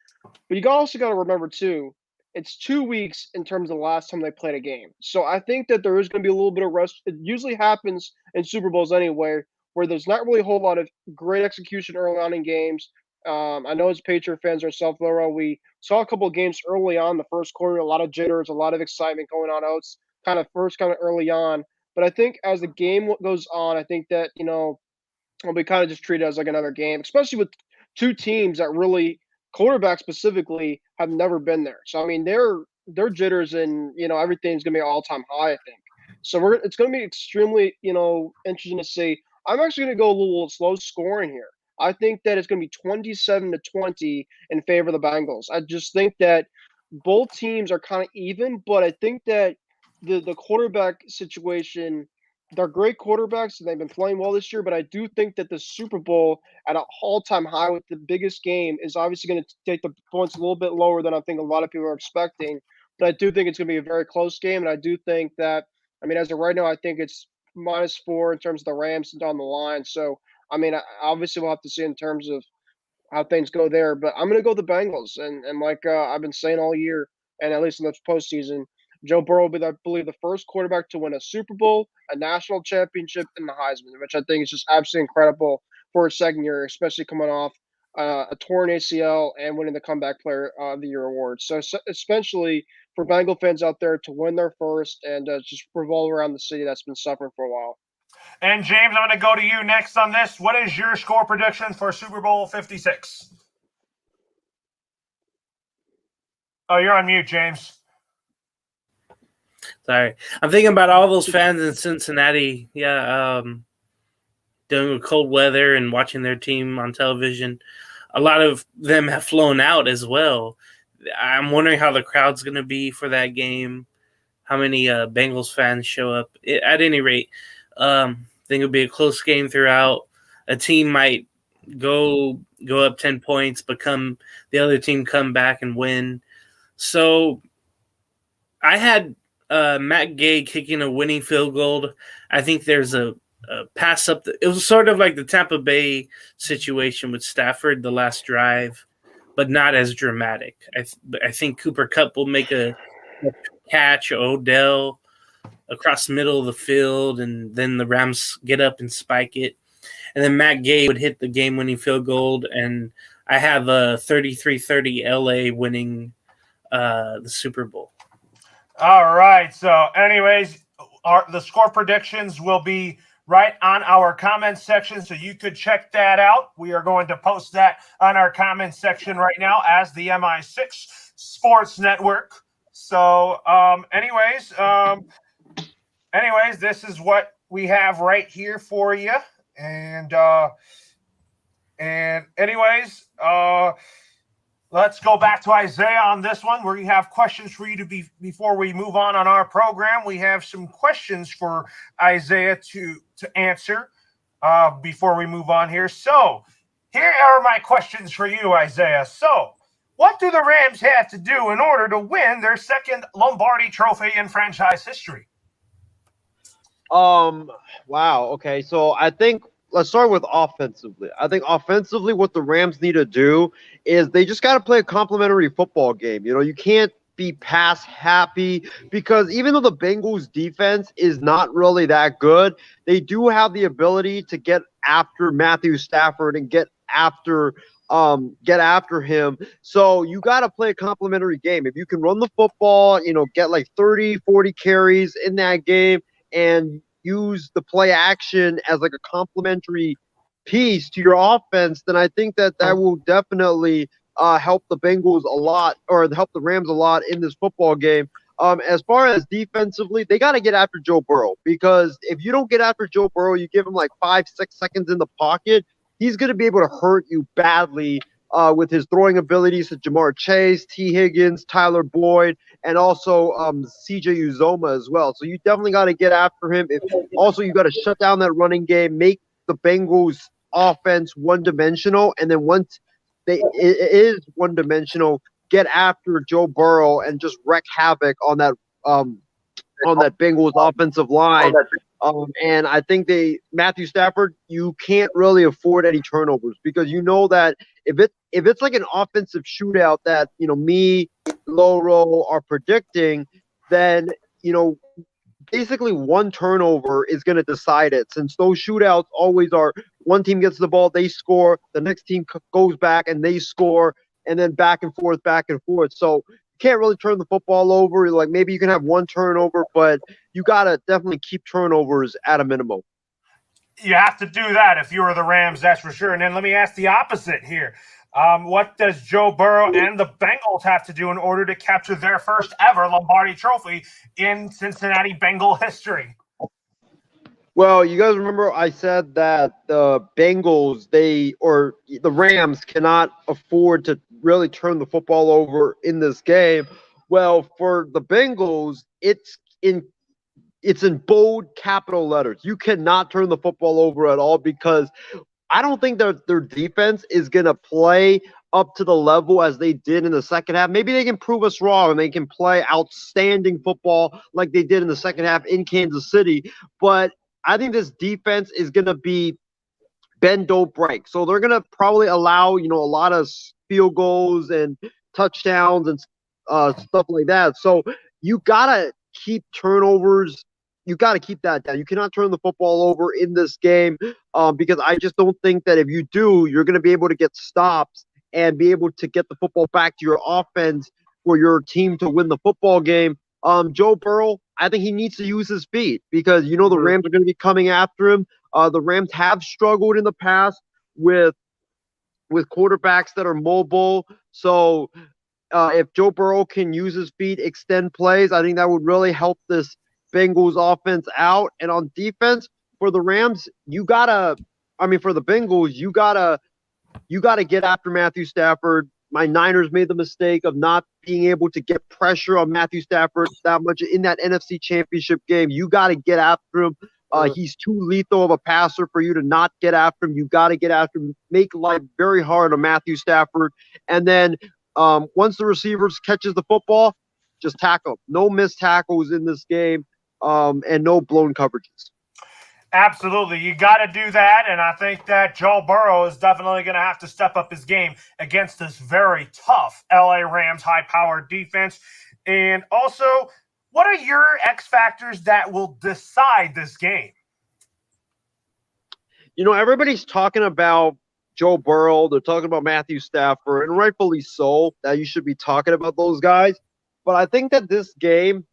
But you also got to remember too, it's 2 weeks in terms of the last time they played a game. So I think that there is going to be a little bit of rust. It usually happens in Super Bowls anyway, where there's not really a whole lot of great execution early on in games. I know as Patriot fans ourselves, Laura, we saw a couple of games early on the first quarter, a lot of jitters, a lot of excitement going on outs, kind of early on. But I think as the game goes on, I think that, will be kind of just treated as like another game, especially with two teams that really, quarterbacks specifically, have never been there. So I mean, their jitters and everything's gonna be all time high, I think. So it's gonna be extremely interesting to see. I'm actually gonna go a little slow scoring here. I think that it's gonna be 27-20 in favor of the Bengals. I just think that both teams are kind of even, but I think that the quarterback situation they're great quarterbacks and they've been playing well this year, but I do think that the Super Bowl at an all-time high with the biggest game is obviously going to take the points a little bit lower than I think a lot of people are expecting. But I do think it's going to be a very close game, and I do think that, I mean, as of right now, I think it's -4 in terms of the Rams down the line. So, I mean, obviously we'll have to see in terms of how things go there. But I'm going to go the Bengals, and like I've been saying all year, and at least in the postseason, Joe Burrow will be, I believe, the first quarterback to win a Super Bowl, a national championship, and the Heisman, which I think is just absolutely incredible for a second year, especially coming off a torn ACL and winning the Comeback Player of the Year award. So, especially for Bengal fans out there to win their first and just revolve around the city that's been suffering for a while. And James, I'm going to go to you next on this. What is your score prediction for Super Bowl 56? Oh, you're on mute, James. Sorry. I'm thinking about all those fans in Cincinnati. Yeah, dealing with cold weather and watching their team on television. A lot of them have flown out as well. I'm wondering how the crowd's going to be for that game, how many Bengals fans show up. At any rate, I think it'll be a close game throughout. A team might go up 10 points, but the other team come back and win. So I had Matt Gay kicking a winning field goal. I think there's a pass up. It was sort of like the Tampa Bay situation with Stafford, the last drive, but not as dramatic. I think Cooper Kupp will make a catch, Odell across the middle of the field, and then the Rams get up and spike it. And then Matt Gay would hit the game-winning field goal, and I have a 33-30 LA winning the Super Bowl. All right. So, anyways, the score predictions will be right on our comment section, so you could check that out. We are going to post that on our comment section right now as the MI6 Sports Network. So, anyways, this is what we have right here for you. And anyways, let's go back to Isaiah on this one, where we have questions for you before we move on our program. We have some questions for Isaiah to answer before we move on here. So here are my questions for you, Isaiah. So what do the Rams have to do in order to win their second Lombardi Trophy in franchise history? Wow. Okay. So I think let's start with offensively. I think offensively, what the Rams need to do is they just got to play a complementary football game. You know, you can't be pass happy because even though the Bengals defense is not really that good, they do have the ability to get after Matthew Stafford and get after him. So you got to play a complementary game. If you can run the football, you know, get like 30, 40 carries in that game and use the play action as like a complementary piece to your offense, then I think that will definitely help the Bengals a lot, or help the Rams a lot in this football game. As far as defensively, they got to get after Joe Burrow, because if you don't get after Joe Burrow, you give him like 5-6 seconds in the pocket, he's going to be able to hurt you badly with his throwing abilities to Jamar Chase, T. Higgins, Tyler Boyd, and also CJ Uzoma as well. So you definitely got to get after him. Also, you got to shut down that running game, make the Bengals offense one-dimensional, and then once it is one-dimensional, get after Joe Burrow and just wreak havoc on that Bengals offensive line. And I think Matthew Stafford, you can't really afford any turnovers, because you know that if it's like an offensive shootout that, you know, me, Loro are predicting, then, you know, basically one turnover is going to decide it, since those shootouts always are one team gets the ball, they score, the next team goes back and they score, and then back and forth. So you can't really turn the football over. Like, maybe you can have one turnover, but you got to definitely keep turnovers at a minimum. You have to do that if you were the Rams, that's for sure. And then let me ask the opposite here. What does Joe Burrow and the Bengals have to do in order to capture their first ever Lombardi Trophy in Cincinnati Bengal history? Well, you guys remember I said that the Bengals, the Rams cannot afford to really turn the football over in this game. Well, for the Bengals, it's it's in bold capital letters. You cannot turn the football over at all because I don't think that their defense is going to play up to the level as they did in the second half. Maybe they can prove us wrong and they can play outstanding football like they did in the second half in Kansas City. But I think this defense is going to be bend, don't break. So they're going to probably allow, a lot of field goals and touchdowns and stuff like that. So you got to keep turnovers. You got to keep that down. You cannot turn the football over in this game because I just don't think that if you do, you're going to be able to get stops and be able to get the football back to your offense for your team to win the football game. Joe Burrow, I think he needs to use his feet because, the Rams are going to be coming after him. The Rams have struggled in the past with quarterbacks that are mobile. So if Joe Burrow can use his feet, extend plays, I think that would really help this Bengals offense out. And on defense for the Rams, for the Bengals, you gotta get after Matthew Stafford. My Niners made the mistake of not being able to get pressure on Matthew Stafford that much in that NFC Championship game. You got to get after him. He's too lethal of a passer for you to not get after him. You got to get after him. Make life very hard on Matthew Stafford. And then once the receivers catches the football, just tackle. No missed tackles in this game and no blown coverages. Absolutely. You got to do that, and I think that Joe Burrow is definitely going to have to step up his game against this very tough LA Rams high-powered defense. And also, what are your X factors that will decide this game? Everybody's talking about Joe Burrow. They're talking about Matthew Stafford, and rightfully so that you should be talking about those guys. But I think that this game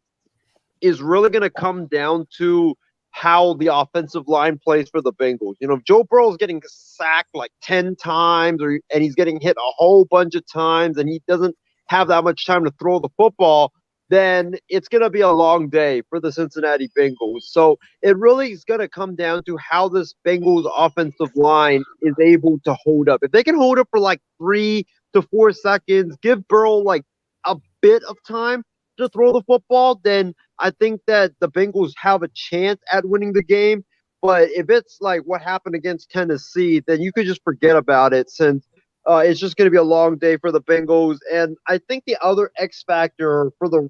is really going to come down to how the offensive line plays for the Bengals. If Joe Burrow's getting sacked like 10 times and he's getting hit a whole bunch of times and he doesn't have that much time to throw the football, then it's going to be a long day for the Cincinnati Bengals. So it really is going to come down to how this Bengals offensive line is able to hold up. If they can hold up for like 3 to 4 seconds, give Burrow like a bit of time to throw the football, then I think that the Bengals have a chance at winning the game. But if it's like what happened against Tennessee, then you could just forget about it since it's just going to be a long day for the Bengals. And I think the other X factor for the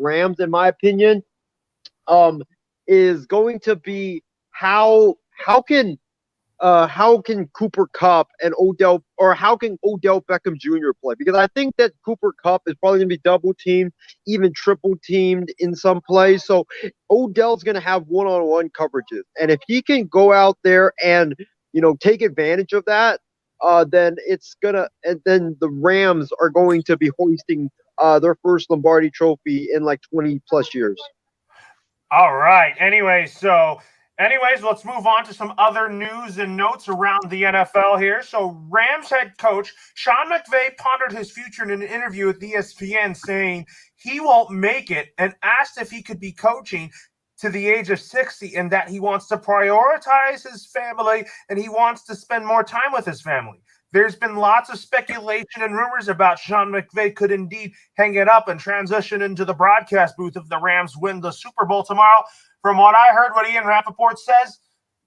Rams, in my opinion, is going to be how can Cooper Kupp and how can Odell Beckham Jr. play? Because I think that Cooper Kupp is probably going to be double teamed, even triple teamed in some plays. So Odell's going to have one-on-one coverages. And if he can go out there and, take advantage of that, then then the Rams are going to be hoisting their first Lombardi trophy in like 20 plus years. All right. Anyways, let's move on to some other news and notes around the NFL here. So Rams head coach Sean McVay pondered his future in an interview with ESPN, saying he won't make it and asked if he could be coaching to the age of 60 and that he wants to prioritize his family and he wants to spend more time with his family. There's been lots of speculation and rumors about Sean McVay could indeed hang it up and transition into the broadcast booth if the Rams win the Super Bowl tomorrow. From what I heard, what Ian Rappaport says,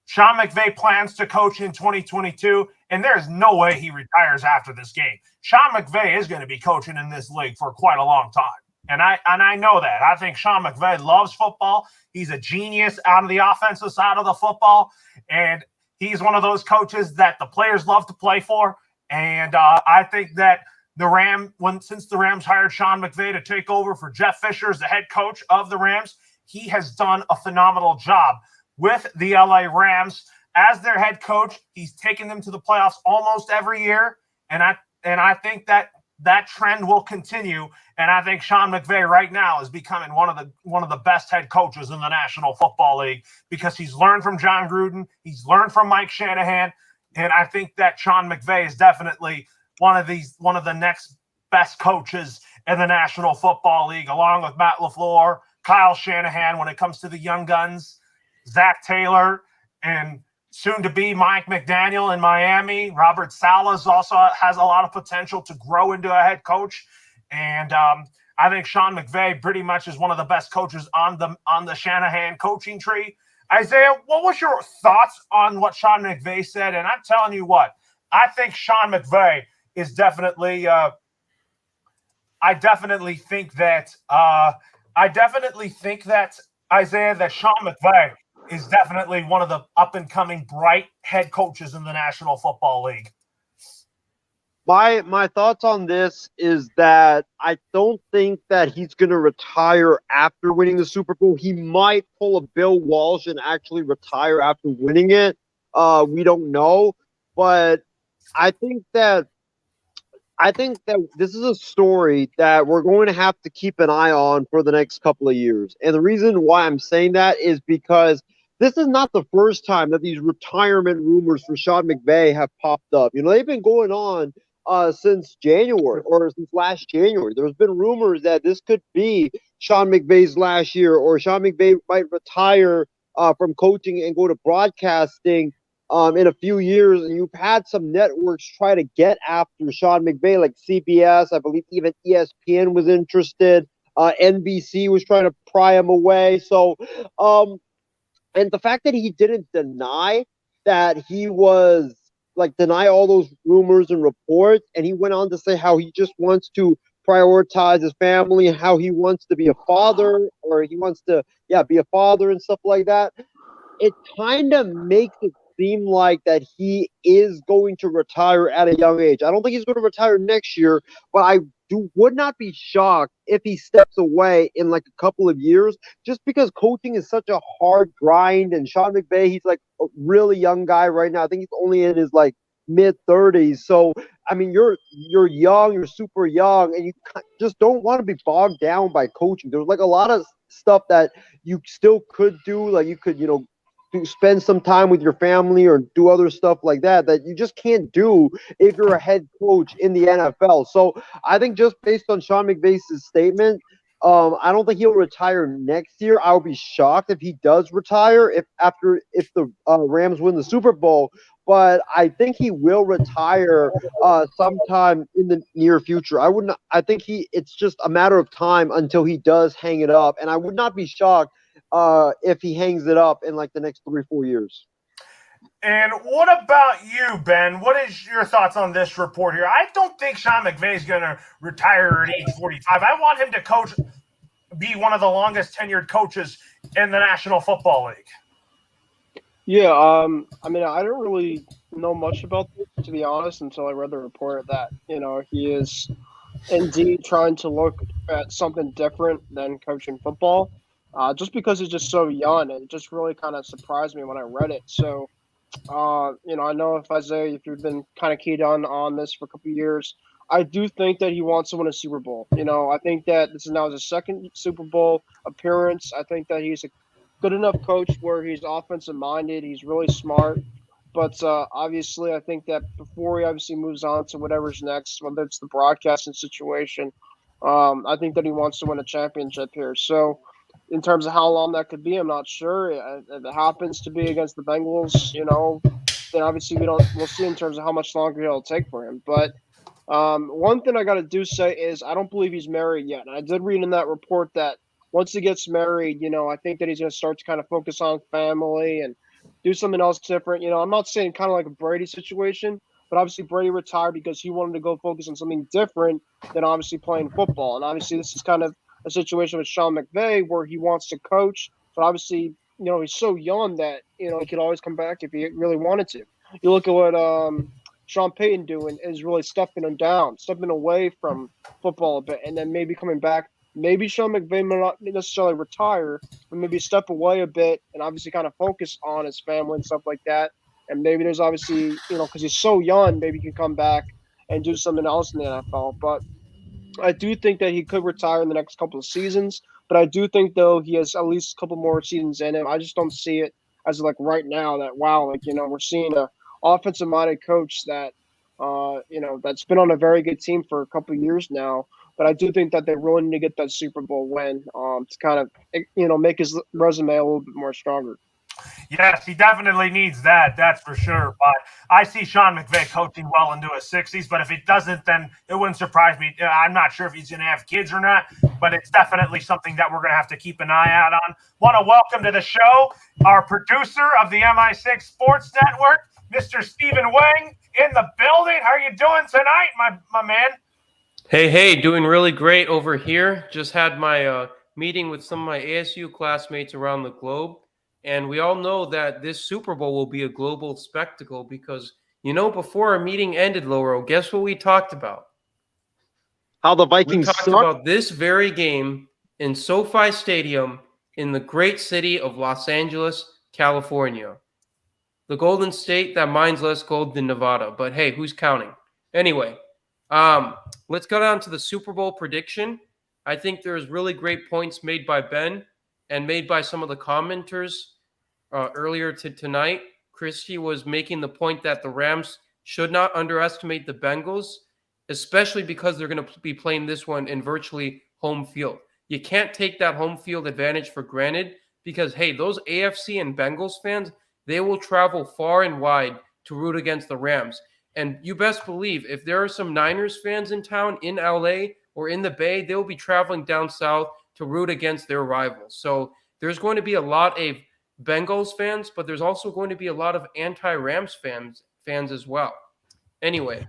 Sean McVay plans to coach in 2022, and there's no way he retires after this game. Sean McVay is going to be coaching in this league for quite a long time, and I know that. I think Sean McVay loves football. He's a genius on the offensive side of the football, and he's one of those coaches that the players love to play for. And I think that since the Rams hired Sean McVay to take over for Jeff Fisher as the head coach of the Rams, he has done a phenomenal job with the LA Rams as their head coach. He's taken them to the playoffs almost every year, and I think that trend will continue. And I think Sean McVay right now is becoming one of the best head coaches in the National Football League because he's learned from John Gruden, he's learned from Mike Shanahan, and I think that Sean McVay is definitely one of the next best coaches in the National Football League, along with Matt LaFleur, Kyle Shanahan when it comes to the young guns, Zach Taylor, and soon to be Mike McDaniel in Miami. Robert Saleh also has a lot of potential to grow into a head coach. And I think Sean McVay pretty much is one of the best coaches on the Shanahan coaching tree. Isaiah, what was your thoughts on what Sean McVay said? And I'm telling you what, I think Sean McVay is definitely. I definitely think that. Isaiah, that Sean McVay is definitely one of the up and coming bright head coaches in the National Football League. My thoughts on this is that I don't think that he's going to retire after winning the Super Bowl. He might pull a Bill Walsh and actually retire after winning it. We don't know, but I think that this is a story that we're going to have to keep an eye on for the next couple of years. And the reason why I'm saying that is because this is not the first time that these retirement rumors for Sean McVay have popped up. They've been going on since January or since last January. There's been rumors that this could be Sean McVay's last year, or Sean McVay might retire from coaching and go to broadcasting in a few years. And you've had some networks try to get after Sean McVay, like CBS, I believe even ESPN was interested. NBC was trying to pry him away. So, and the fact that he didn't deny that he was deny all those rumors and reports, and he went on to say how he just wants to prioritize his family, how he wants to be a father, or he wants to be a father and stuff like that. It kind of makes it seem like that he is going to retire at a young age. I don't think he's going to retire next year, but I would not be shocked if he steps away in like a couple of years, just because coaching is such a hard grind. And Sean McVay, he's like a really young guy right now. I think he's only in his mid-30s. So I mean, you're young, you're super young, and you just don't want to be bogged down by coaching. There's a lot of stuff that you still could do, like you could spend some time with your family or do other stuff like that you just can't do if you're a head coach in the NFL. So I think just based on Sean McVay's statement, I don't think he'll retire next year. I'll be shocked if he does retire if the Rams win the Super Bowl. But I think he will retire sometime in the near future. I think it's just a matter of time until he does hang it up, and I would not be shocked if he hangs it up in the next 3-4 years. And what about you, Ben? What is your thoughts on this report here? I don't think Sean McVay is going to retire at age 45. I want him to be one of the longest tenured coaches in the National Football League. Yeah, I mean, I don't really know much about this, to be honest, until I read the report that, he is indeed trying to look at something different than coaching football. Just because he's just so young, it just really kind of surprised me when I read it. So, I know if you've been kind of keyed on this for a couple of years, I do think that he wants to win a Super Bowl. I think that this is now his second Super Bowl appearance. I think that he's a good enough coach where he's offensive minded. He's really smart. But obviously, I think that before he obviously moves on to whatever's next, whether it's the broadcasting situation, I think that he wants to win a championship here. So, in terms of how long that could be, I'm not sure. If it happens to be against the Bengals, then obviously we'll see in terms of how much longer it'll take for him. But one thing I got to say is I don't believe he's married yet. And I did read in that report that once he gets married, I think that he's going to start to kind of focus on family and do something else different. I'm not saying kind of like a Brady situation, but obviously Brady retired because he wanted to go focus on something different than obviously playing football. And obviously this is kind of a situation with Sean McVay where he wants to coach, but obviously, he's so young that, he could always come back if he really wanted to. You look at what Sean Payton doing is really stepping away from football a bit, and then maybe coming back. Maybe Sean McVay may not necessarily retire, but maybe step away a bit and obviously kind of focus on his family and stuff like that. And maybe there's obviously, because he's so young, maybe he can come back and do something else in the NFL. But I do think that he could retire in the next couple of seasons, but I do think, though, he has at least a couple more seasons in him. I just don't see it as right now that, wow, we're seeing a offensive-minded coach that, that's been on a very good team for a couple of years now. But I do think that they really need to get that Super Bowl win to kind of, make his resume a little bit more stronger. Yes, he definitely needs that. That's for sure. But I see Sean McVay coaching well into his 60s. But if he doesn't, then it wouldn't surprise me. I'm not sure if he's going to have kids or not, but it's definitely something that we're going to have to keep an eye out on. Want to welcome to the show our producer of the MI6 Sports Network, Mr. Stephen Wang, in the building. How are you doing tonight, my man? Hey, doing really great over here. Just had my meeting with some of my ASU classmates around the globe. And we all know that this Super Bowl will be a global spectacle because, before our meeting ended, Lauro, guess what we talked about? How the We Vikings talked suck. about this very game in SoFi Stadium in the great city of Los Angeles, California. The Golden State that mines less gold than Nevada. But hey, who's counting? Anyway, let's go down to the Super Bowl prediction. I think there's really great points made by Ben and made by some of the commenters earlier tonight. Christie was making the point that the Rams should not underestimate the Bengals, especially because they're going to be playing this one in virtually home field. You can't take that home field advantage for granted because, hey, those AFC and Bengals fans, they will travel far and wide to root against the Rams. And you best believe if there are some Niners fans in town in LA or in the Bay, they'll be traveling down south to root against their rivals. So there's going to be a lot of Bengals fans, but there's also going to be a lot of anti-Rams fans as well. Anyway,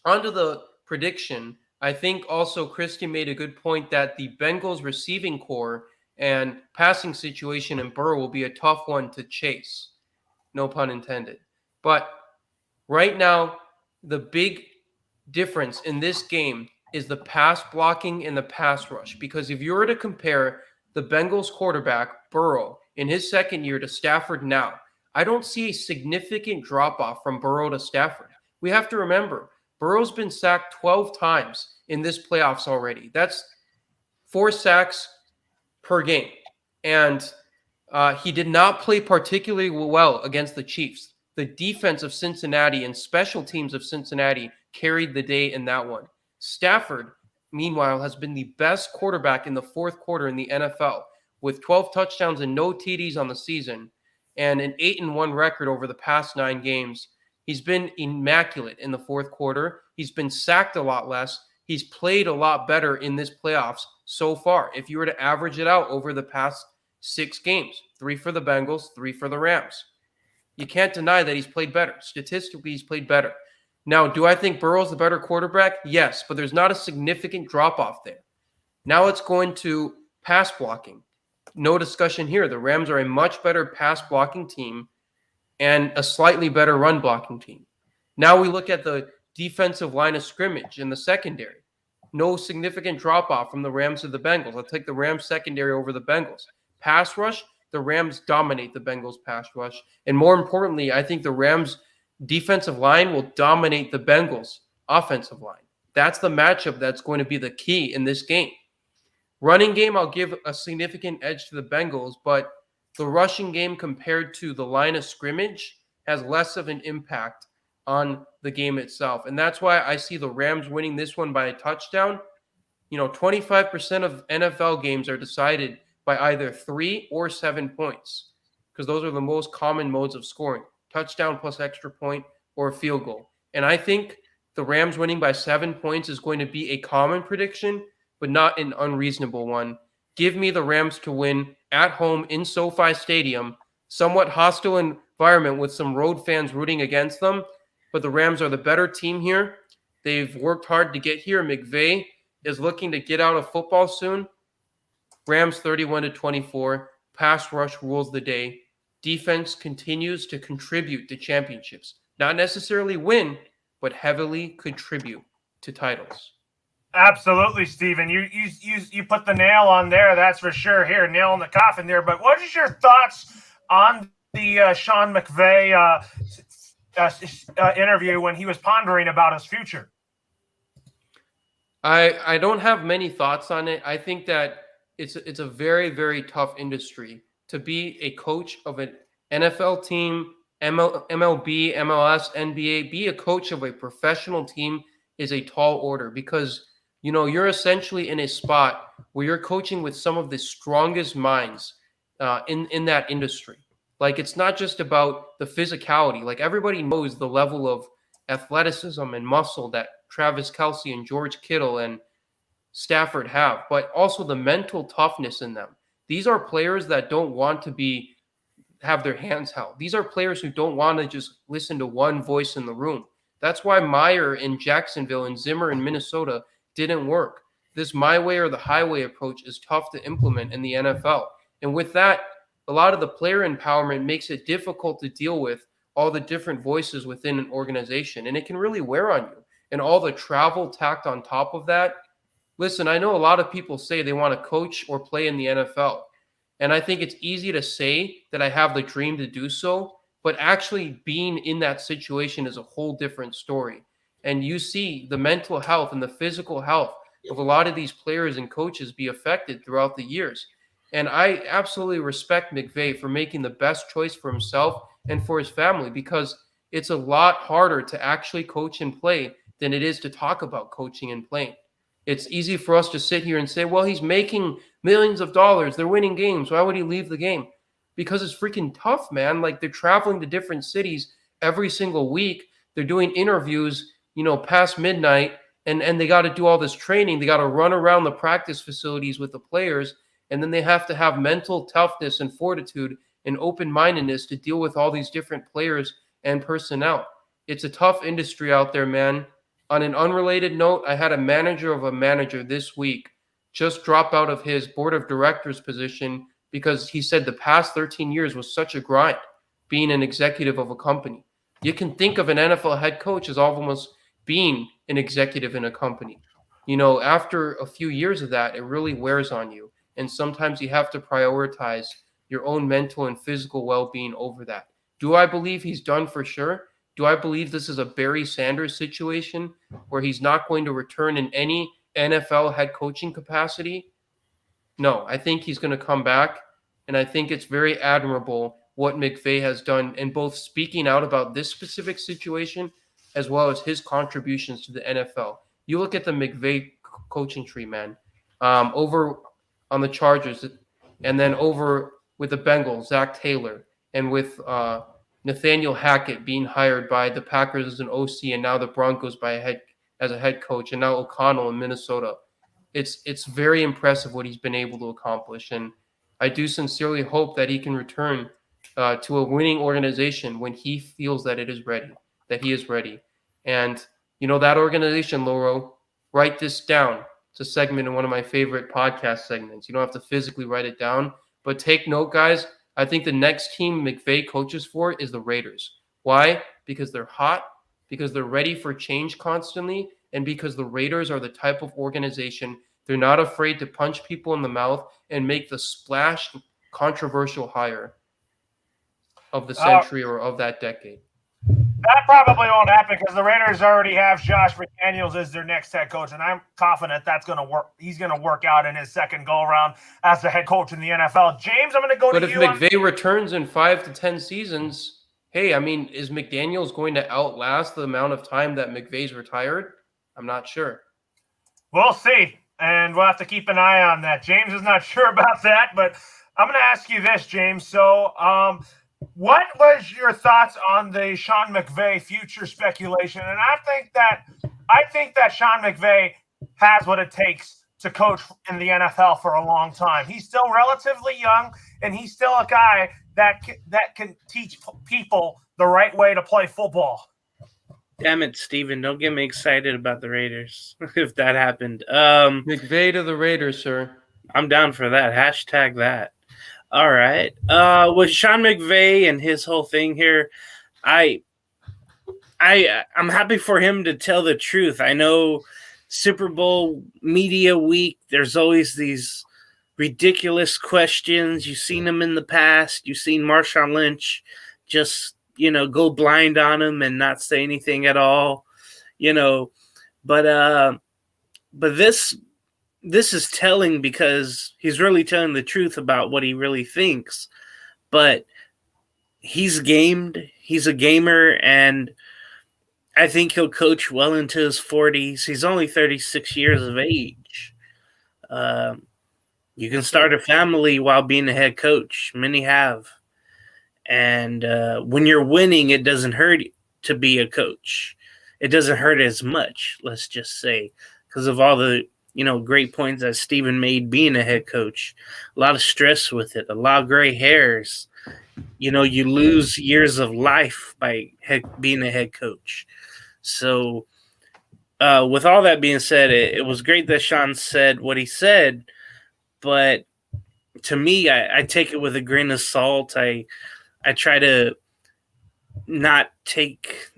onto the prediction. I think also Christian made a good point that the Bengals receiving core and passing situation in Burrow will be a tough one to chase. No pun intended. But right now, the big difference in this game is the pass blocking and the pass rush. Because if you were to compare the Bengals quarterback, Burrow, in his second year to Stafford now, I don't see a significant drop-off from Burrow to Stafford. We have to remember, Burrow's been sacked 12 times in this playoffs already. That's 4 sacks per game. And he did not play particularly well against the Chiefs. The defense of Cincinnati and special teams of Cincinnati carried the day in that one. Stafford, meanwhile, has been the best quarterback in the fourth quarter in the NFL with 12 touchdowns and no TDs on the season and an 8-1 record over the past 9 games. He's been immaculate in the fourth quarter. He's been sacked a lot less. He's played a lot better in this playoffs so far. If you were to average it out over the past 6 games, 3 for the Bengals, 3 for the Rams. You can't deny that he's played better. Statistically, he's played better. Now, do I think Burrow's the better quarterback? Yes, but there's not a significant drop-off there. Now it's going to pass blocking. No discussion here. The Rams are a much better pass blocking team and a slightly better run blocking team. Now we look at the defensive line of scrimmage in the secondary. No significant drop-off from the Rams to the Bengals. I'll take the Rams secondary over the Bengals. Pass rush, the Rams dominate the Bengals pass rush. And more importantly, I think the Rams defensive line will dominate the Bengals offensive line. That's the matchup that's going to be the key in this game. Running game, I'll give a significant edge to the Bengals, but the rushing game compared to the line of scrimmage has less of an impact on the game itself. And that's why I see the Rams winning this one by a touchdown. 25% of NFL games are decided by either 3 or 7 points because those are the most common modes of scoring: touchdown plus extra point or a field goal. And I think the Rams winning by 7 points is going to be a common prediction, but not an unreasonable one. Give me the Rams to win at home in SoFi Stadium, somewhat hostile environment with some road fans rooting against them, but the Rams are the better team here. They've worked hard to get here. McVay is looking to get out of football soon. Rams 31-24. Pass rush rules the day. Defense continues to contribute to championships. Not necessarily win, but heavily contribute to titles. Absolutely, Stephen. You put the nail on there. That's for sure. Here, nail in the coffin there. But what is your thoughts on the Sean McVay interview when he was pondering about his future? I don't have many thoughts on it. I think that it's a very, very tough industry to be a coach of an NFL team, MLB, MLS, NBA. Be a coach of a professional team is a tall order because you're essentially in a spot where you're coaching with some of the strongest minds in that industry. Like, it's not just about the physicality. Like, everybody knows the level of athleticism and muscle that Travis Kelce and George Kittle and Stafford have, but also the mental toughness in them. These are players that don't want to have their hands held. These are players who don't want to just listen to one voice in the room. That's why Meyer in Jacksonville and Zimmer in Minnesota didn't work. This my way or the highway approach is tough to implement in the NFL. And with that, a lot of the player empowerment makes it difficult to deal with all the different voices within an organization. And it can really wear on you. And all the travel tacked on top of that. Listen, I know a lot of people say they want to coach or play in the NFL. And I think it's easy to say that I have the dream to do so, but actually being in that situation is a whole different story. And you see the mental health and the physical health of a lot of these players and coaches be affected throughout the years. And I absolutely respect McVay for making the best choice for himself and for his family, because it's a lot harder to actually coach and play than it is to talk about coaching and playing. It's easy for us to sit here and say, well, he's making millions of dollars. They're winning games. Why would he leave the game? Because it's freaking tough, man. Like, they're traveling to different cities every single week. They're doing interviews, past midnight, and they got to do all this training. They got to run around the practice facilities with the players, and then they have to have mental toughness and fortitude and open-mindedness to deal with all these different players and personnel. It's a tough industry out there, man. On an unrelated note, I had a manager of a manager this week just drop out of his board of directors position because he said the past 13 years was such a grind being an executive of a company. You can think of an NFL head coach as almost being an executive in a company. After a few years of that, it really wears on you. And sometimes you have to prioritize your own mental and physical well-being over that. Do I believe he's done for sure? Do I believe this is a Barry Sanders situation where he's not going to return in any NFL head coaching capacity? No, I think he's going to come back, and I think it's very admirable what McVay has done in both speaking out about this specific situation as well as his contributions to the NFL. You look at the McVay coaching tree, man, over on the Chargers, and then over with the Bengals, Zach Taylor, and with Nathaniel Hackett being hired by the Packers as an OC, and now the Broncos as a head coach, and now O'Connell in Minnesota. It's very impressive what he's been able to accomplish, and I do sincerely hope that he can return to a winning organization when he feels that he is ready. And that organization, Lauro, write this down. It's a segment in one of my favorite podcast segments. You don't have to physically write it down, but take note, guys. I think the next team McVay coaches for is the Raiders. Why? Because they're hot, because they're ready for change constantly, and because the Raiders are the type of organization they're not afraid to punch people in the mouth and make the splash controversial hire of the century or of that decade. That probably won't happen because the Raiders already have Josh McDaniels as their next head coach, and I'm confident that's going to work. He's going to work out in his second go-around as the head coach in the NFL. James, I'm going to go to you. But if McVay returns in 5 to 10 seasons, hey, I mean, is McDaniels going to outlast the amount of time that McVay's retired? I'm not sure. We'll see, and we'll have to keep an eye on that. James is not sure about that, but I'm going to ask you this, James. So, what was your thoughts on the Sean McVay future speculation? And I think that Sean McVay has what it takes to coach in the NFL for a long time. He's still relatively young, and he's still a guy that can teach people the right way to play football. Damn it, Steven. Don't get me excited about the Raiders if that happened. McVay to the Raiders, sir. I'm down for that. Hashtag that. All right. With Sean McVay and his whole thing here, I'm happy for him to tell the truth. I know Super Bowl media week, there's always these ridiculous questions. You've seen them in the past. You've seen Marshawn Lynch just, go blind on him and not say anything at all, but this is telling because he's really telling the truth about what he really thinks. But he's gamed. He's a gamer, and I think he'll coach well into his 40s. He's only 36 years of age. You can start a family while being a head coach. Many have. And when you're winning, it doesn't hurt to be a coach. It doesn't hurt as much, let's just say, because of all the great points that Steven made being a head coach. A lot of stress with it, a lot of gray hairs. You lose years of life by being a head coach. So, with all that being said, it was great that Sean said what he said, but to me, I take it with a grain of salt. I try to not take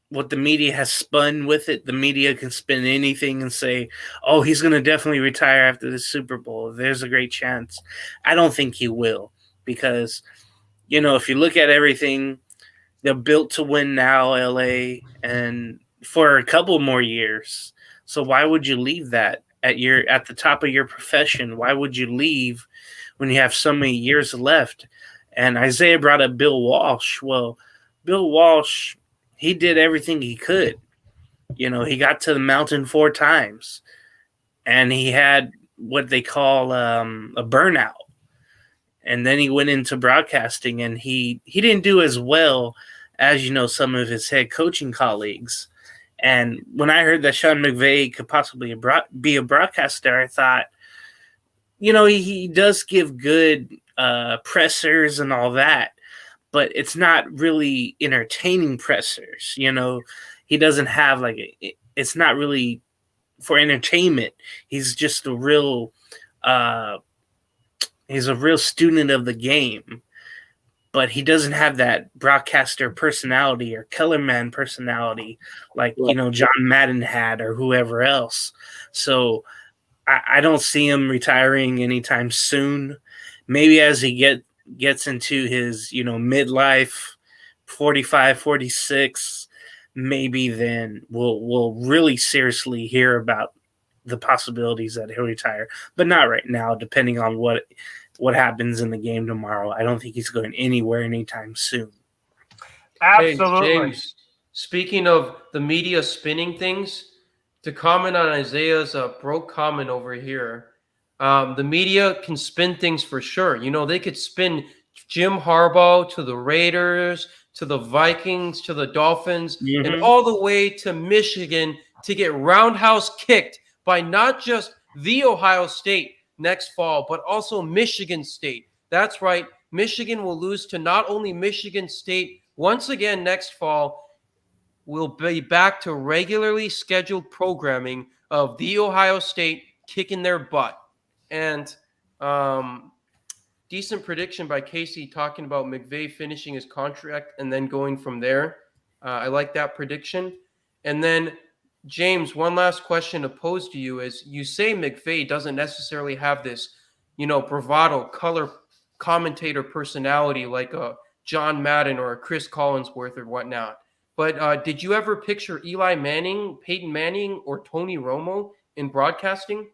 what the media has spun with it. The media can spin anything and say, oh, he's going to definitely retire after the Super Bowl. There's a great chance. I don't think he will, because, if you look at everything, they're built to win now, LA, and for a couple more years. So why would you leave that at the top of your profession? Why would you leave when you have so many years left? And Isaiah brought up Bill Walsh. Well, Bill Walsh, he did everything he could. He got to the mountain 4 times, and he had what they call a burnout. And then he went into broadcasting, and he didn't do as well as, some of his head coaching colleagues. And when I heard that Sean McVay could possibly be a broadcaster, I thought, he does give good pressers and all that, but it's not really entertaining pressers. He doesn't have it's not really for entertainment. He's just he's a real student of the game, but he doesn't have that broadcaster personality or Kellerman personality like, John Madden had or whoever else. So I don't see him retiring anytime soon. Maybe as he gets into his, midlife, 45, 46, maybe then we'll really seriously hear about the possibilities that he'll retire, but not right now, depending on what happens in the game tomorrow. I don't think he's going anywhere anytime soon. Absolutely. Hey, James, speaking of the media spinning things, to comment on Isaiah's broke comment over here, the media can spin things for sure. They could spin Jim Harbaugh to the Raiders, to the Vikings, to the Dolphins, and all the way to Michigan to get roundhouse kicked by not just the Ohio State next fall, but also Michigan State. That's right. Michigan will lose to not only Michigan State once again next fall. We'll be back to regularly scheduled programming of the Ohio State kicking their butt. And decent prediction by Casey talking about McVay finishing his contract and then going from there. I like that prediction. And then, James, one last question to pose to you is, you say McVay doesn't necessarily have this, bravado, color commentator personality like a John Madden or a Chris Collinsworth or whatnot. But did you ever picture Eli Manning, Peyton Manning, or Tony Romo in broadcasting?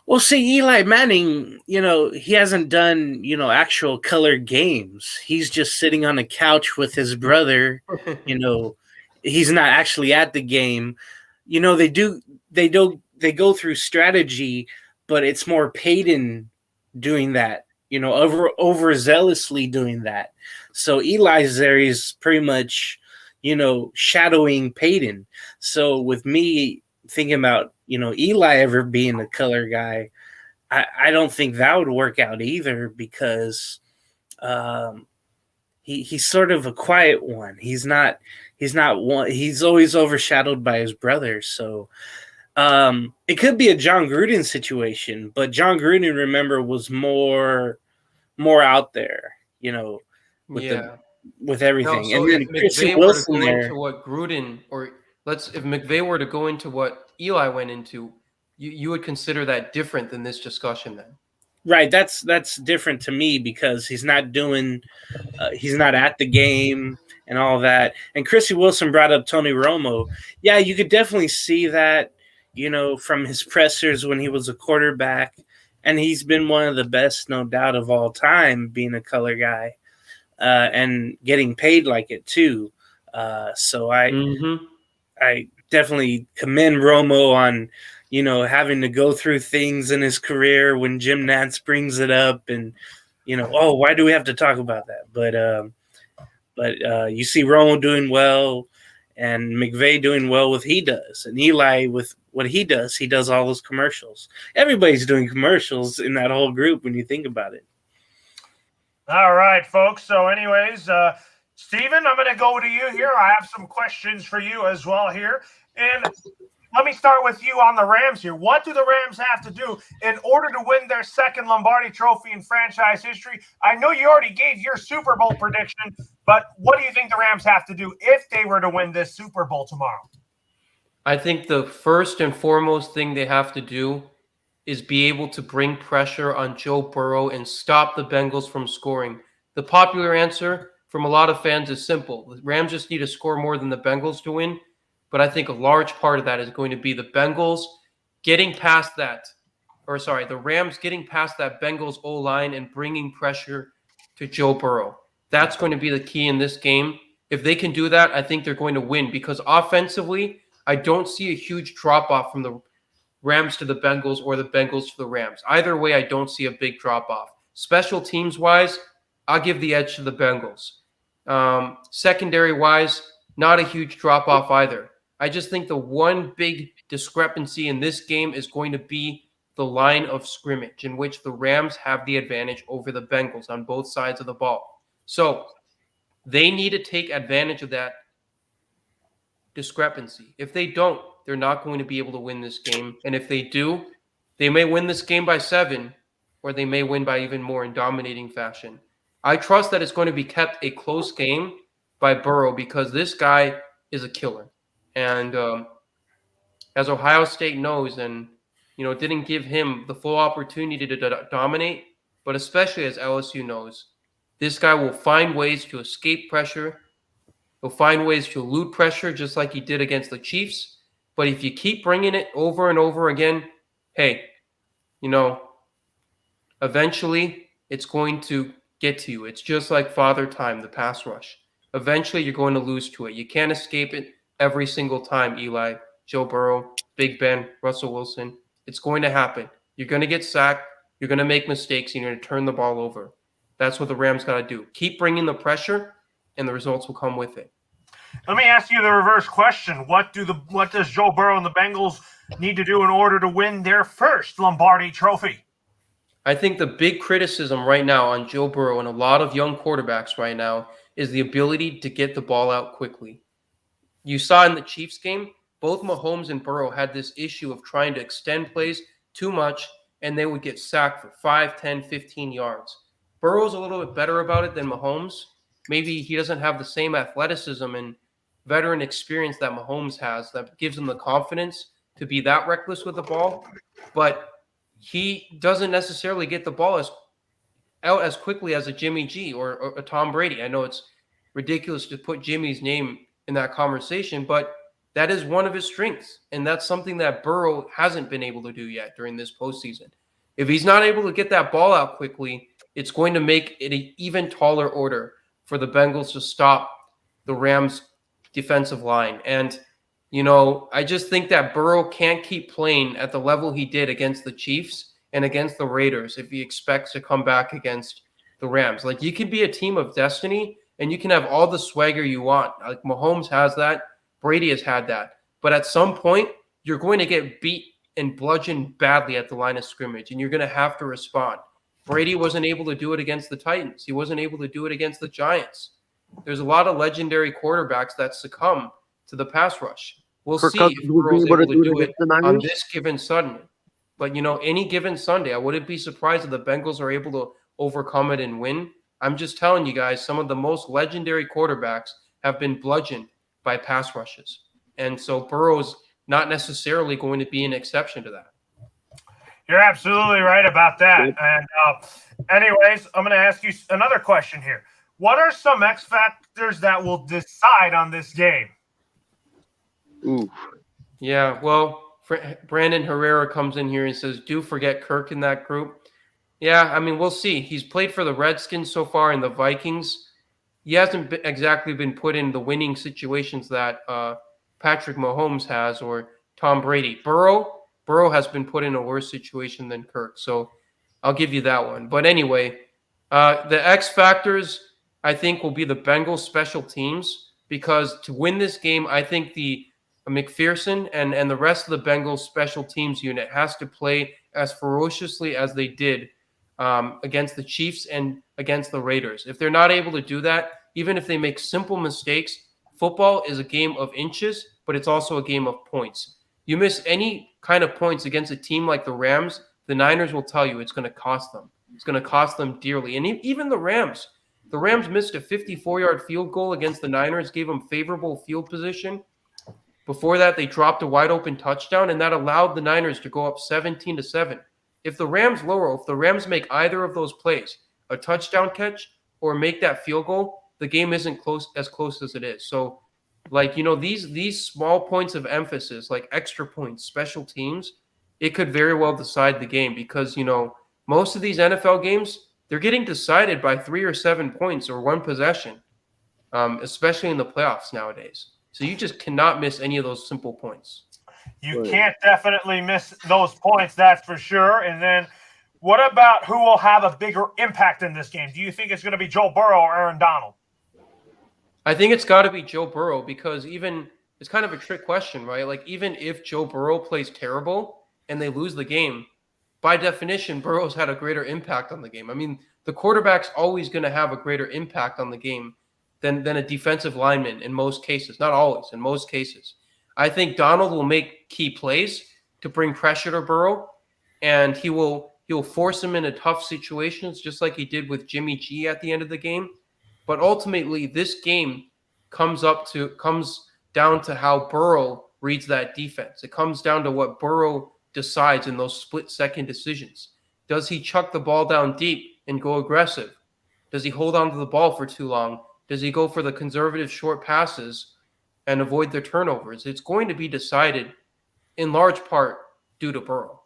Well, see, Eli Manning, he hasn't done, actual color games. He's just sitting on a couch with his brother. He's not actually at the game. They go through strategy, but it's more Peyton doing that, overzealously doing that. So Eli's there is pretty much, shadowing Peyton. So with me thinking about, Eli ever being a color guy, I don't think that would work out either, because he's sort of a quiet one. He's not one. He's always overshadowed by his brother. So it could be a John Gruden situation, but John Gruden, remember, was more out there, with everything. No, so and then Chrissy Wilson there. Into what Gruden, or if McVay were to go into what Eli went into, you would consider that different than this discussion then? Right, that's different to me, because he's not at the game and all that. And Chrissy Wilson brought up Tony Romo. Yeah, you could definitely see that, from his pressers when he was a quarterback, and he's been one of the best, no doubt, of all time, being a color guy, and getting paid like it too. So I definitely commend Romo on, having to go through things in his career when Jim Nantz brings it up, and Oh, why do we have to talk about that? But you see Romo doing well and McVay doing well with he does. And Eli with what he does all those commercials. Everybody's doing commercials in that whole group when you think about it. All right, folks. So anyways, Steven, I'm going to go to you here. I have some questions for you as well here. And let me start with you on the Rams here. What do the Rams have to do in order to win their second Lombardi Trophy in franchise history? I know you already gave your Super Bowl prediction, but what do you think the Rams have to do if they were to win this Super Bowl tomorrow? I think the first and foremost thing they have to do is be able to bring pressure on Joe Burrow and stop the Bengals from scoring. The popular answer from a lot of fans is simple. The Rams just need to score more than the Bengals to win. But I think a large part of that is going to be the Bengals getting past that, the Rams getting past that Bengals O-line and bringing pressure to Joe Burrow. That's going to be the key in this game. If they can do that, I think they're going to win because offensively, I don't see a huge drop-off from the Rams to the Bengals or the Bengals to the Rams. Either way, I don't see a big drop-off. Special teams-wise, I'll give the edge to the Bengals. Secondary-wise, not a huge drop-off either. I just think the one big discrepancy in this game is going to be the line of scrimmage in which the Rams have the advantage over the Bengals on both sides of the ball. So they need to take advantage of that discrepancy. If they don't, they're not going to be able to win this game. And if they do, they may win this game by 7, or they may win by even more in dominating fashion. I trust that it's going to be kept a close game by Burrow because this guy is a killer. And as Ohio State knows, and didn't give him the full opportunity to dominate, but especially as LSU knows, this guy will find ways to escape pressure. He'll find ways to elude pressure just like he did against the Chiefs. But if you keep bringing it over and over again, hey, eventually it's going to get to you. It's just like Father Time, the pass rush. Eventually you're going to lose to it. You can't escape it every single time, Eli, Joe Burrow, Big Ben, Russell Wilson. It's going to happen. You're going to get sacked. You're going to make mistakes, and you're going to turn the ball over. That's what the Rams got to do. Keep bringing the pressure, and the results will come with it. Let me ask you the reverse question. What does Joe Burrow and the Bengals need to do in order to win their first Lombardi Trophy? I think the big criticism right now on Joe Burrow and a lot of young quarterbacks right now is the ability to get the ball out quickly. You saw in the Chiefs game, both Mahomes and Burrow had this issue of trying to extend plays too much, and they would get sacked for 5, 10, 15 yards. Burrow's a little bit better about it than Mahomes. Maybe he doesn't have the same athleticism and veteran experience that Mahomes has that gives him the confidence to be that reckless with the ball, but he doesn't necessarily get the ball out as quickly as a Jimmy G or a Tom Brady. I know it's ridiculous to put Jimmy's name in that conversation, but that is one of his strengths, and that's something that Burrow hasn't been able to do yet during this postseason. If he's not able to get that ball out quickly, it's going to make it an even taller order for the Bengals to stop the Rams' defensive line. And, I just think that Burrow can't keep playing at the level he did against the Chiefs and against the Raiders if he expects to come back against the Rams. Like, you can be a team of destiny and you can have all the swagger you want. Like, Mahomes has that. Brady has had that. But at some point, you're going to get beat and bludgeoned badly at the line of scrimmage, and you're going to have to respond. Brady wasn't able to do it against the Titans. He wasn't able to do it against the Giants. There's a lot of legendary quarterbacks that succumb to the pass rush. We'll see if Burrow's able to do it on this given Sunday. But, any given Sunday, I wouldn't be surprised if the Bengals are able to overcome it and win. I'm just telling you guys, some of the most legendary quarterbacks have been bludgeoned by pass rushes. And so Burrow's not necessarily going to be an exception to that. You're absolutely right about that. And anyways, I'm going to ask you another question here. What are some X factors that will decide on this game? Ooh. Yeah, well, Brandon Herrera comes in here and says, do forget Kirk in that group. Yeah, I mean, we'll see. He's played for the Redskins so far and the Vikings. He hasn't exactly been put in the winning situations that Patrick Mahomes has or Tom Brady. Burrow has been put in a worse situation than Kirk. So I'll give you that one. But anyway, The X factors, I think, will be the Bengals special teams because to win this game, I think the McPherson and the rest of the Bengals special teams unit has to play as ferociously as they did against the Chiefs and against the Raiders. If they're not able to do that, even if they make simple mistakes, football is a game of inches, but it's also a game of points. You miss any kind of points against a team like the Rams, the Niners will tell you it's going to cost them. It's going to cost them dearly. And even the Rams missed a 54-yard field goal against the Niners, gave them favorable field position. Before that, they dropped a wide open touchdown, and that allowed the Niners to go up 17-7. If the Rams make either of those plays, a touchdown catch or make that field goal, the game isn't close as it is. So, these small points of emphasis, like extra points, special teams, it could very well decide the game because, most of these NFL games, they're getting decided by 3 or 7 points or one possession, especially in the playoffs nowadays. So you just cannot miss any of those simple points. You can't definitely miss those points, that's for sure. And then what about who will have a bigger impact in this game? Do you think it's going to be Joe Burrow or Aaron Donald? I think it's got to be Joe Burrow because it's kind of a trick question, right? Like even if Joe Burrow plays terrible and they lose the game, by definition, Burrow's had a greater impact on the game. I mean, the quarterback's always going to have a greater impact on the game than a defensive lineman in most cases. Not always, in most cases. I think Donald will make key plays to bring pressure to Burrow, and he'll force him into tough situations, just like he did with Jimmy G at the end of the game. But ultimately, this game comes down to how Burrow reads that defense. It comes down to what Burrow decides in those split-second decisions. Does he chuck the ball down deep and go aggressive? Does he hold on to the ball for too long? Does he go for the conservative short passes and avoid the turnovers? It's going to be decided in large part due to Burrow.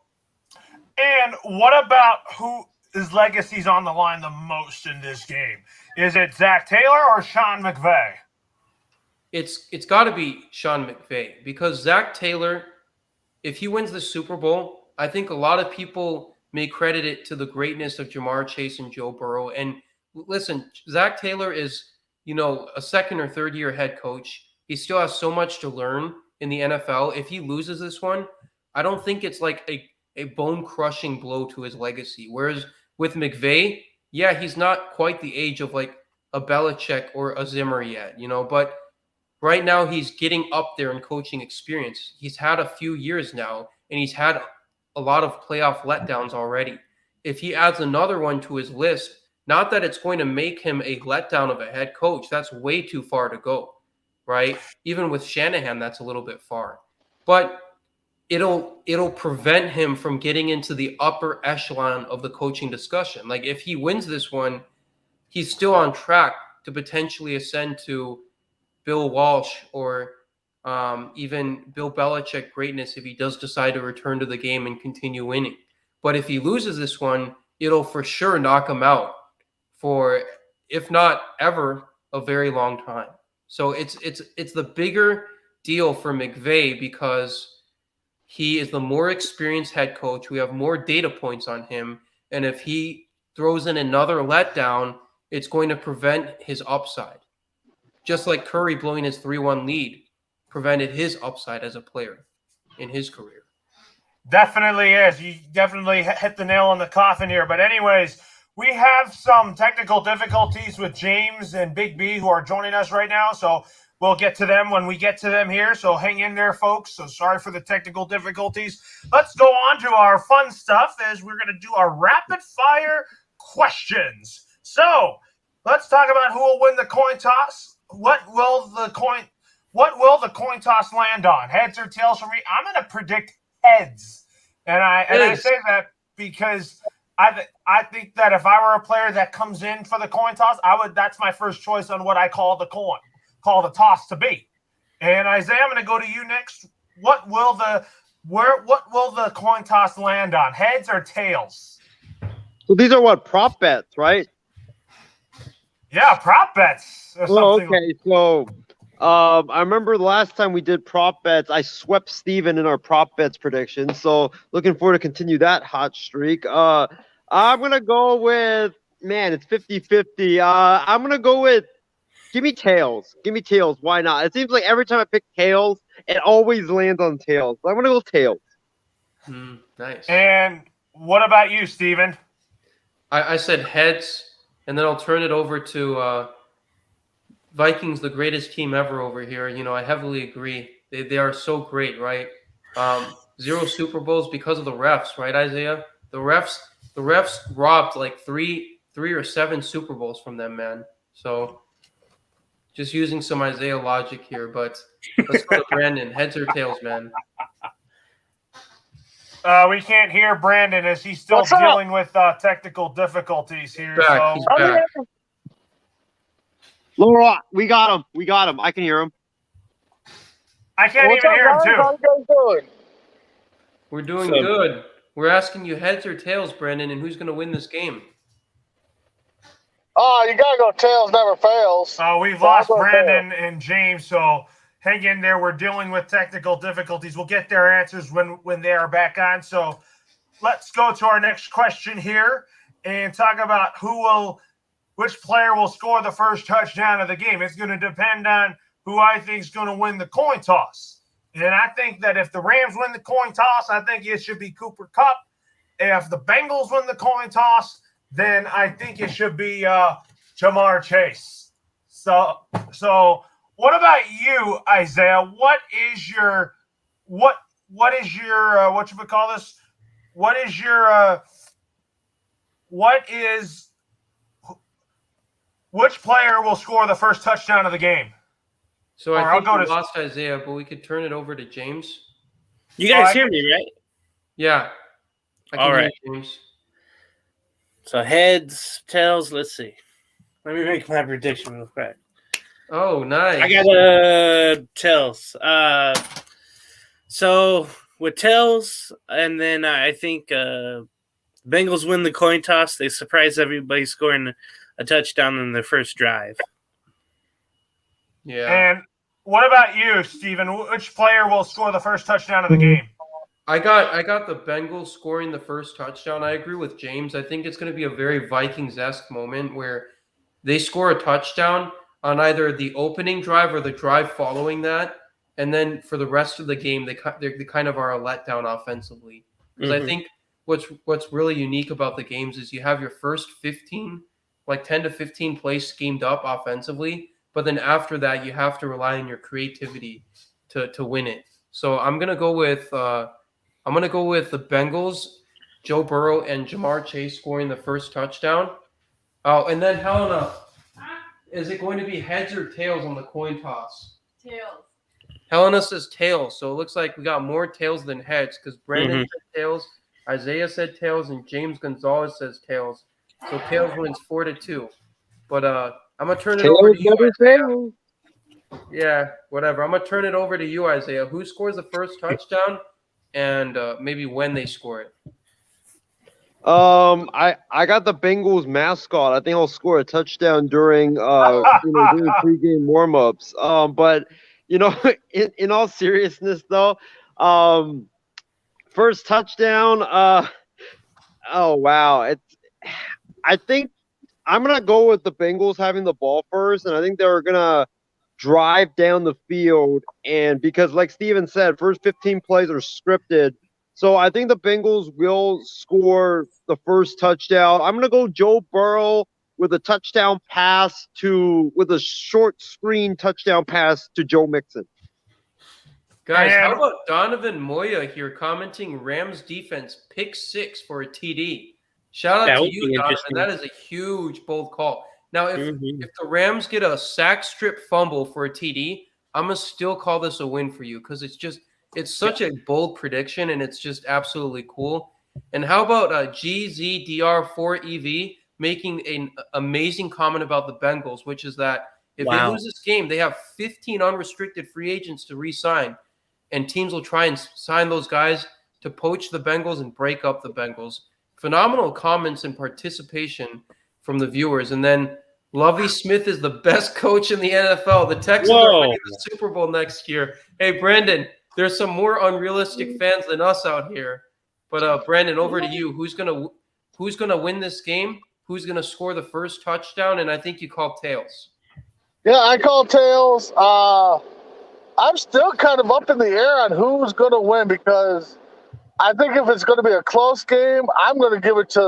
And what about whose legacy's on the line the most in this game? Is it Zach Taylor or Sean McVay? It's got to be Sean McVay because Zach Taylor, if he wins the Super Bowl, I think a lot of people may credit it to the greatness of Jamar Chase and Joe Burrow. And listen, Zach Taylor is, a second or third year head coach. He still has so much to learn in the NFL. If he loses this one, I don't think it's like a bone-crushing blow to his legacy. Whereas with McVay, yeah, he's not quite the age of like a Belichick or a Zimmer yet, but right now he's getting up there in coaching experience. He's had a few years now, and he's had a lot of playoff letdowns already. If he adds another one to his list, not that it's going to make him a letdown of a head coach. That's way too far to go, right? Even with Shanahan, that's a little bit far. But it'll prevent him from getting into the upper echelon of the coaching discussion. Like if he wins this one, he's still on track to potentially ascend to Bill Walsh or even Bill Belichick greatness if he does decide to return to the game and continue winning. But if he loses this one, it'll for sure knock him out for, if not ever, a very long time. So it's the bigger deal for McVay because he is the more experienced head coach. We have more data points on him. And if he throws in another letdown, it's going to prevent his upside. Just like Curry blowing his 3-1 lead prevented his upside as a player in his career. Definitely is. You definitely hit the nail on the coffin here. But anyways, we have some technical difficulties with James and Big B who are joining us right now. So we'll get to them when we get to them here. So hang in there, folks. So sorry for the technical difficulties. Let's go on to our fun stuff as we're going to do our rapid fire questions. So let's talk about who will win the coin toss. What will the coin toss land on? Heads or tails for me? I'm going to predict heads. And I say that because I think that if I were a player that comes in for the coin toss, that's my first choice on what I call the toss to be. And Isaiah, I'm going to go to you next. What will the coin toss land on? Heads or tails? So these are what, prop bets, right? Yeah, prop bets. Or something. Okay, so I remember the last time we did prop bets, I swept Steven in our prop bets predictions. So looking forward to continue that hot streak. I'm gonna go with man, it's 50-50. I'm gonna go with give me tails. Give me tails. Why not? It seems like every time I pick tails, it always lands on tails. So I'm gonna go tails. Nice. And what about you, Steven? I said heads, and then I'll turn it over to Vikings, the greatest team ever over here. You know, I heavily agree. They are so great, right? 0 Super Bowls because of the refs, right, Isaiah? The refs robbed like three or 7 Super Bowls from them, man. So just using some Isaiah logic here, but let's go to Brandon. Heads or tails, man? We can't hear Brandon as he's still What's up? dealing with technical difficulties here. He's back. So He's back. Laura, we got him. We got him. I can hear him. I can't What's even up, hear him guys? too. How you guys doing? We're doing So- good. We're asking you heads or tails, Brandon, and who's going to win this game? Oh, you gotta go tails, never fails. We've So I'll lost go Brandon and James, so hang in there. We're dealing with technical difficulties. We'll get their answers when they are back on. So let's go to our next question here and talk about which player will score the first touchdown of the game. It's going to depend on who I think is going to win the coin toss. And I think that if the Rams win the coin toss, I think it should be Cooper Kupp. If the Bengals win the coin toss, then I think it should be Jamar Chase. So what about you, Isaiah? What is your what is your whatchamacallit? What is your which player will score the first touchdown of the game? So Or I I'll think go we to- lost Isaiah, but we could turn it over to James. You guys I hear can- me, right? Yeah. I can All hear right. you, James. So heads, tails. Let's see. Let me make my prediction real quick. Oh, nice. I got tails. So with tails, and then I think Bengals win the coin toss. They surprise everybody, scoring a touchdown in their first drive. Yeah. And what about you, Steven? Which player will score the first touchdown of the game? I got the Bengals scoring the first touchdown. I agree with James. I think it's going to be a very Vikings-esque moment where they score a touchdown on either the opening drive or the drive following that, and then for the rest of the game, they kind of are a letdown offensively. Because I Mhm. think what's really unique about the games is you have your first 15, like 10 to 15 plays schemed up offensively, but then after that, you have to rely on your creativity to win it. So I'm gonna go with the Bengals, Joe Burrow and Jamar Chase scoring the first touchdown. Oh, and then Helena, is it going to be heads or tails on the coin toss? Tails. Helena says tails, so it looks like we got more tails than heads because Brandon Mhm. said tails, Isaiah said tails, and James Gonzalez says tails. So tails wins 4-2. But I'm gonna turn it over to you, Isaiah. Yeah, whatever. I'm gonna turn it over to you, Isaiah. Who scores the first touchdown, and maybe when they score it? I got the Bengals mascot. I think I'll score a touchdown during during pregame warmups. But in all seriousness though, first touchdown. Oh wow, I think I'm gonna go with the Bengals having the ball first, and I think they're gonna drive down the field, and because like Steven said, first 15 plays are scripted. So I think the Bengals will score the first touchdown. I'm gonna go Joe Burrow with a short screen touchdown pass to Joe Mixon. Guys, how And- about Donovan Moya here commenting Rams defense pick 6 for a TD? Shout That out to would you, be Donovan. interesting. That is a huge bold call. Now, if Mhm. the Rams get a sack strip fumble for a TD, I'm gonna still call this a win for you because it's such a bold prediction and it's just absolutely cool. And how about GZDR4EV making an amazing comment about the Bengals, which is that if they Wow. lose this game, they have 15 unrestricted free agents to re-sign, and teams will try and sign those guys to poach the Bengals and break up the Bengals. Phenomenal comments and participation from the viewers. And then Lovie Smith is the best coach in the NFL. The Texans are Whoa. winning the Super Bowl next year. Hey, Brandon, there's some more unrealistic fans than us out here. But Brandon, over to you. Who's gonna win this game? who's going to score the first touchdown, and I think you called tails. Yeah, I call tails. I'm still kind of up in the air on who's going to win because I think if it's going to be a close game, I'm going to give it to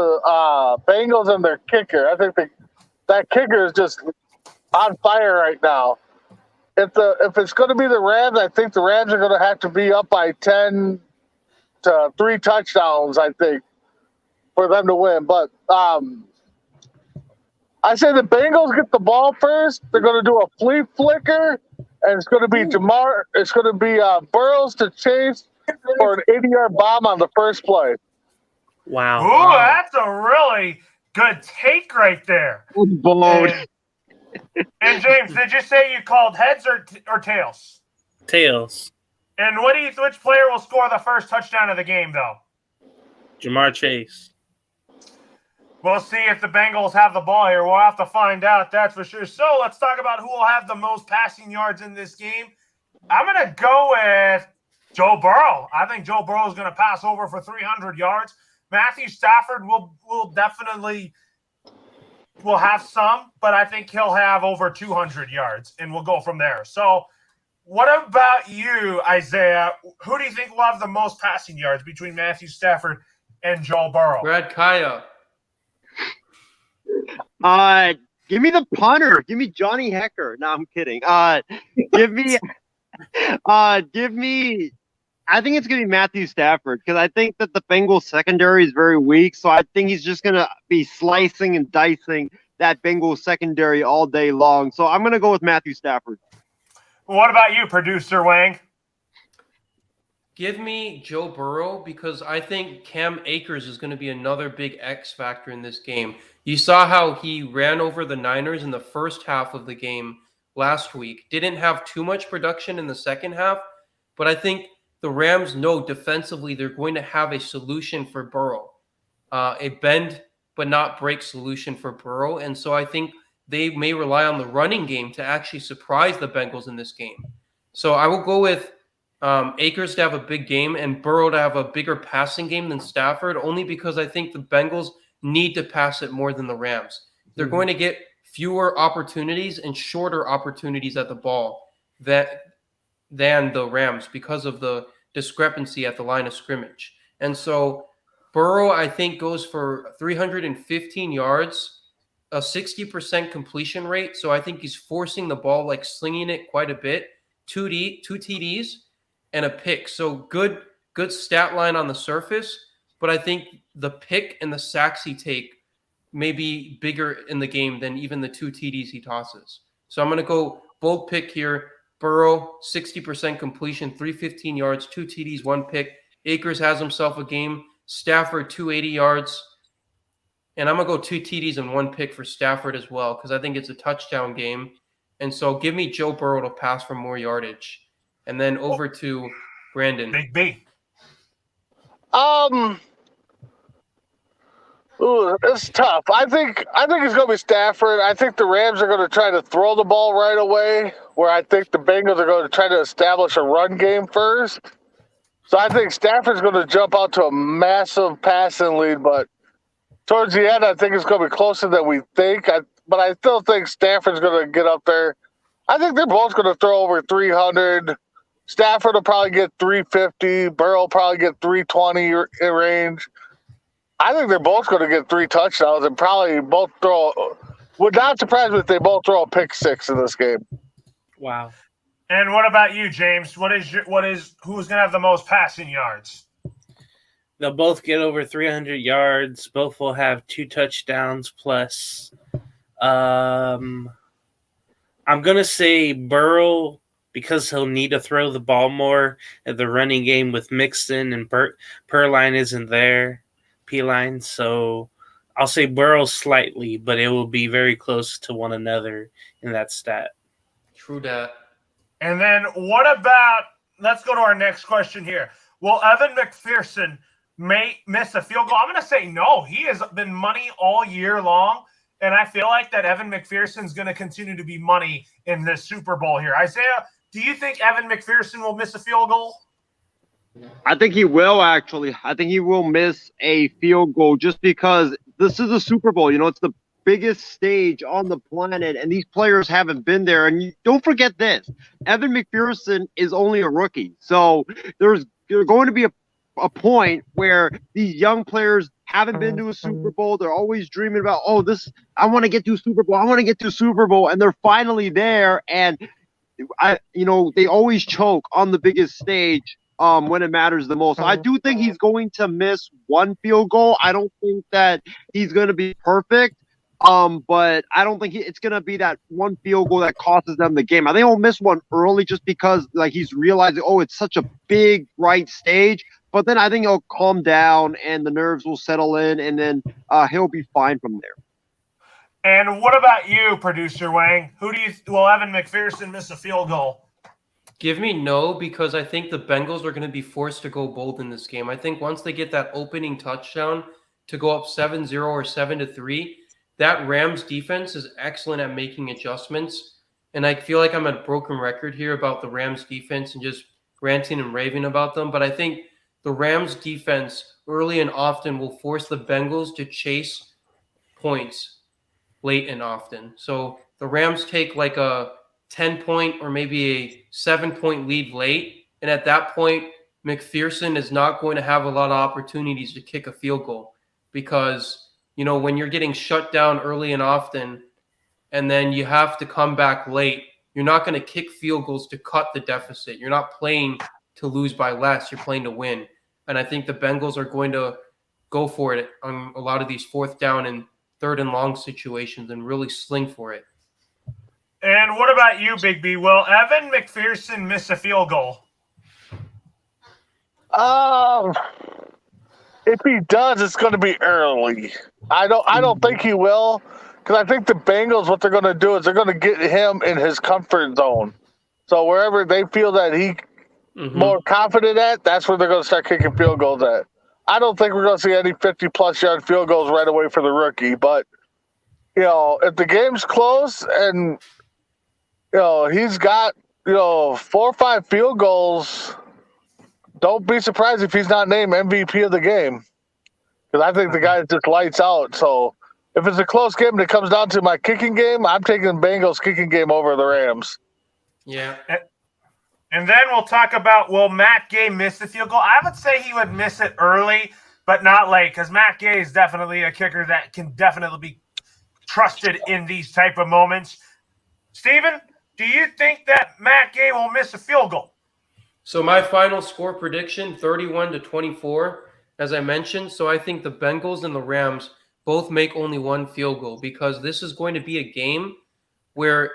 Bengals and their kicker. I think that kicker is just on fire right now. If it's going to be the Rams, I think the Rams are going to have to be up by 10 to 3 touchdowns, I think, for them to win. But I say the Bengals get the ball first. They're going to do a flea flicker, and it's going to be Burrows to chase for an 80-yard bomb on the first play. Wow. Ooh, that's a really good take right there. Bold. And James, did you say you called heads or tails? Tails. And which player will score the first touchdown of the game, though? Jamar Chase. We'll see if the Bengals have the ball here. We'll have to find out, that's for sure. So let's talk about who will have the most passing yards in this game. I'm going to go with Joe Burrow. I think Joe Burrow is going to pass over for 300 yards. Matthew Stafford will definitely have some, but I think he'll have over 200 yards, and we'll go from there. So what about you, Isaiah? Who do you think will have the most passing yards between Matthew Stafford and Joe Burrow? Brad Kaya. Give me the punter. Give me Johnny Hecker. No, I'm kidding. Give me. I think it's gonna be Matthew Stafford because I think that the Bengals secondary is very weak. So I think he's just gonna be slicing and dicing that Bengals secondary all day long. So I'm gonna go with Matthew Stafford. What about you, producer Wang? Give me Joe Burrow because I think Cam Akers is going to be another big X factor in this game. You saw how he ran over the Niners in the first half of the game last week. Didn't have too much production in the second half, but I think the Rams know defensively they're going to have a solution for Burrow, a bend but not break solution for Burrow. And so I think they may rely on the running game to actually surprise the Bengals in this game. So I will go with Akers to have a big game and Burrow to have a bigger passing game than Stafford, only because I think the Bengals need to pass it more than the Rams. They're going to get fewer opportunities and shorter opportunities at the ball than the Rams because of the discrepancy at the line of scrimmage. And so Burrow, I think, goes for 315 yards, a 60% completion rate. So I think he's forcing the ball, like slinging it quite a bit, two TDs, and a pick. So good stat line on the surface, but I think the pick and the sacks he take may be bigger in the game than even the 2 TDs he tosses. So I'm going to go bold pick here. Burrow, 60% completion, 315 yards, 2 TDs, 1 pick. Akers has himself a game. Stafford, 280 yards. And I'm going to go 2 TDs and 1 pick for Stafford as well because I think it's a touchdown game. And so give me Joe Burrow to pass for more yardage. And then over to Brandon. Big B. It's tough. I think it's going to be Stafford. I think the Rams are going to try to throw the ball right away, where I think the Bengals are going to try to establish a run game first. So I think Stafford's going to jump out to a massive passing lead, but towards the end, I think it's going to be closer than we think. But I still think Stafford's going to get up there. I think they're both going to throw over 300. Stafford will probably get 350. Burrow will probably get 320 in range. I think they're both going to get 3 touchdowns and probably both throw. Would not surprise me if they both throw a pick 6 in this game. Wow. And what about you, James? Who's going to have the most passing yards? They'll both get over 300 yards. Both will have 2 touchdowns plus. I'm going to say Burrow because he'll need to throw the ball more at the running game with Mixon and Perline isn't there. P-line. So I'll say Burrow slightly, but it will be very close to one another in that stat. True that. And then what about – let's go to our next question here. Will Evan McPherson may miss a field goal? I'm going to say no. He has been money all year long, and I feel like that Evan McPherson is going to continue to be money in this Super Bowl here. Isaiah, do you think Evan McPherson will miss a field goal? I think he will, actually. I think he will miss a field goal just because this is a Super Bowl. It's the biggest stage on the planet, and these players haven't been there. And don't forget this: Evan McPherson is only a rookie, so there's going to be a point where these young players haven't been to a Super Bowl. They're always dreaming about, I want to get to a Super Bowl. I want to get to a Super Bowl, and they're finally there. And they always choke on the biggest stage when it matters the most. So I do think he's going to miss one field goal. I don't think that he's going to be perfect. But I don't think it's going to be that one field goal that costs them the game. I think he'll miss one early just because he's realizing, it's such a big right stage. But then I think he'll calm down and the nerves will settle in, and then he'll be fine from there. And what about you, producer Wang? Will Evan McPherson miss a field goal? Give me no, because I think the Bengals are going to be forced to go bold in this game. I think once they get that opening touchdown to go up 7-0 or 7-3, that Rams defense is excellent at making adjustments. And I feel like I'm a broken record here about the Rams defense and just ranting and raving about them. But I think the Rams defense early and often will force the Bengals to chase points late and often. So the Rams take like a 10-point or maybe a 7-point lead late. And at that point, McPherson is not going to have a lot of opportunities to kick a field goal because, when you're getting shut down early and often and then you have to come back late, you're not going to kick field goals to cut the deficit. You're not playing to lose by less. You're playing to win. And I think the Bengals are going to go for it on a lot of these 4th down and 3rd and long situations and really sling for it. And what about you, Big B? Will Evan McPherson miss a field goal? If he does, it's going to be early. I don't think he will, because I think the Bengals, what they're going to do is they're going to get him in his comfort zone. So wherever they feel that he more confident at, that's where they're going to start kicking field goals at. I don't think we're going to see any 50-plus yard field goals right away for the rookie. But, if the game's close and, he's got, 4 or 5 field goals, don't be surprised if he's not named MVP of the game. Because I think the guy just lights out. So if it's a close game and it comes down to my kicking game, I'm taking Bengals kicking game over the Rams. Yeah. And then we'll talk about, will Matt Gay miss the field goal? I would say he would miss it early, but not late, because Matt Gay is definitely a kicker that can definitely be trusted in these type of moments. Steven, do you think that Matt Gay will miss a field goal? So my final score prediction, 31-24, as I mentioned. So I think the Bengals and the Rams both make only one field goal, because this is going to be a game where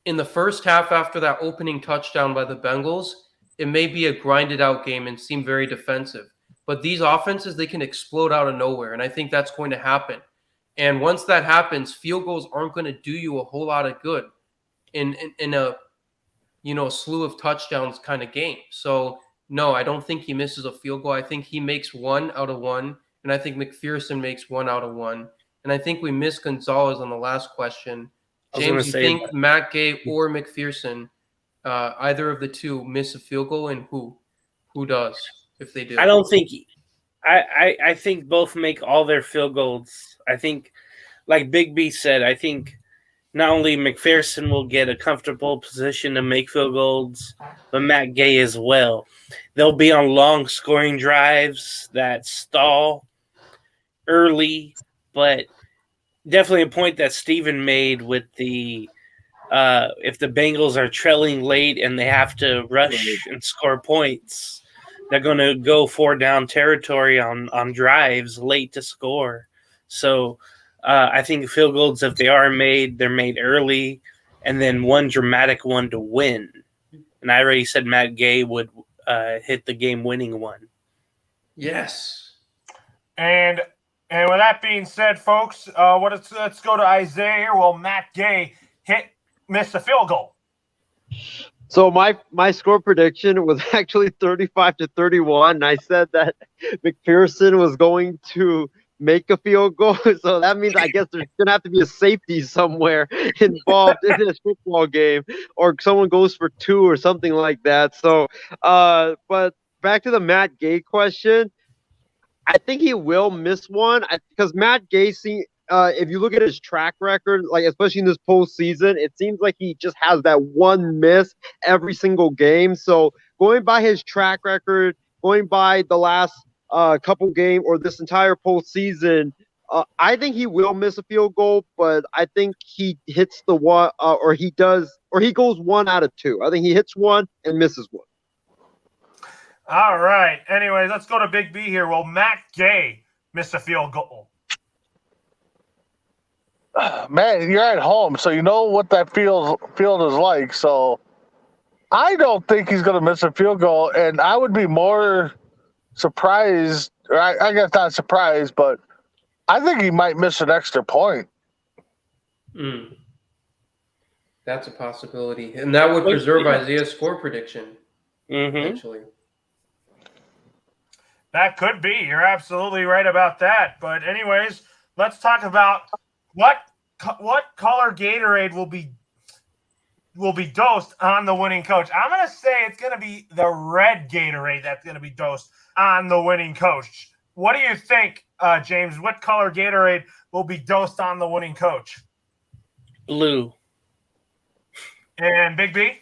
in the first half, after that opening touchdown by the Bengals, it may be a grinded out game and seem very defensive. But these offenses, they can explode out of nowhere. And I think that's going to happen. And once that happens, field goals aren't going to do you a whole lot of good in a slew of touchdowns kind of game. So no, I don't think he misses a field goal. I think he makes 1 out of 1. And I think McPherson makes 1 out of 1. And I think we missed Gonzalez on the last question. James, you think Matt Gay or McPherson, either of the two, miss a field goal, and who does if they do? I don't think I think both make all their field goals. I think, like Big B said, I think not only McPherson will get a comfortable position to make field goals, but Matt Gay as well. They'll be on long scoring drives that stall early, but definitely a point that Steven made with the if the Bengals are trailing late and they have to rush and score points, they're going to go 4 down territory on drives late to score. So I think field goals, if they are made, they're made early, and then one dramatic one to win. And I already said Matt Gay would hit the game-winning one. Yes. And with that being said, folks, let's go to Isaiah here. Will Matt Gay miss a field goal? So my score prediction was actually 35-31. I said that McPherson was going to make a field goal. So that means I guess there's going to have to be a safety somewhere involved in this football game, or someone goes for 2 or something like that. So, but back to the Matt Gay question. I think he will miss one because Matt Gay, if you look at his track record, like especially in this postseason, it seems like he just has that one miss every single game. So going by his track record, going by the last couple game or this entire postseason, I think he will miss a field goal, but I think he hits the one, or he goes 1 out of 2. I think he hits one and misses one. All right. Anyways, let's go to Big B here. Will Matt Gay miss a field goal? Man, you're at home, so you know what that field is like. So I don't think he's going to miss a field goal, and I would be more surprised. Or I guess not surprised, but I think he might miss an extra point. That's a possibility, and that would preserve Isaiah's score prediction. Actually, that could be. You're absolutely right about that. But anyways, let's talk about what color Gatorade will be dosed on the winning coach. I'm going to say it's going to be the red Gatorade that's going to be dosed on the winning coach. What do you think, James? What color Gatorade will be dosed on the winning coach? Blue. And Big B?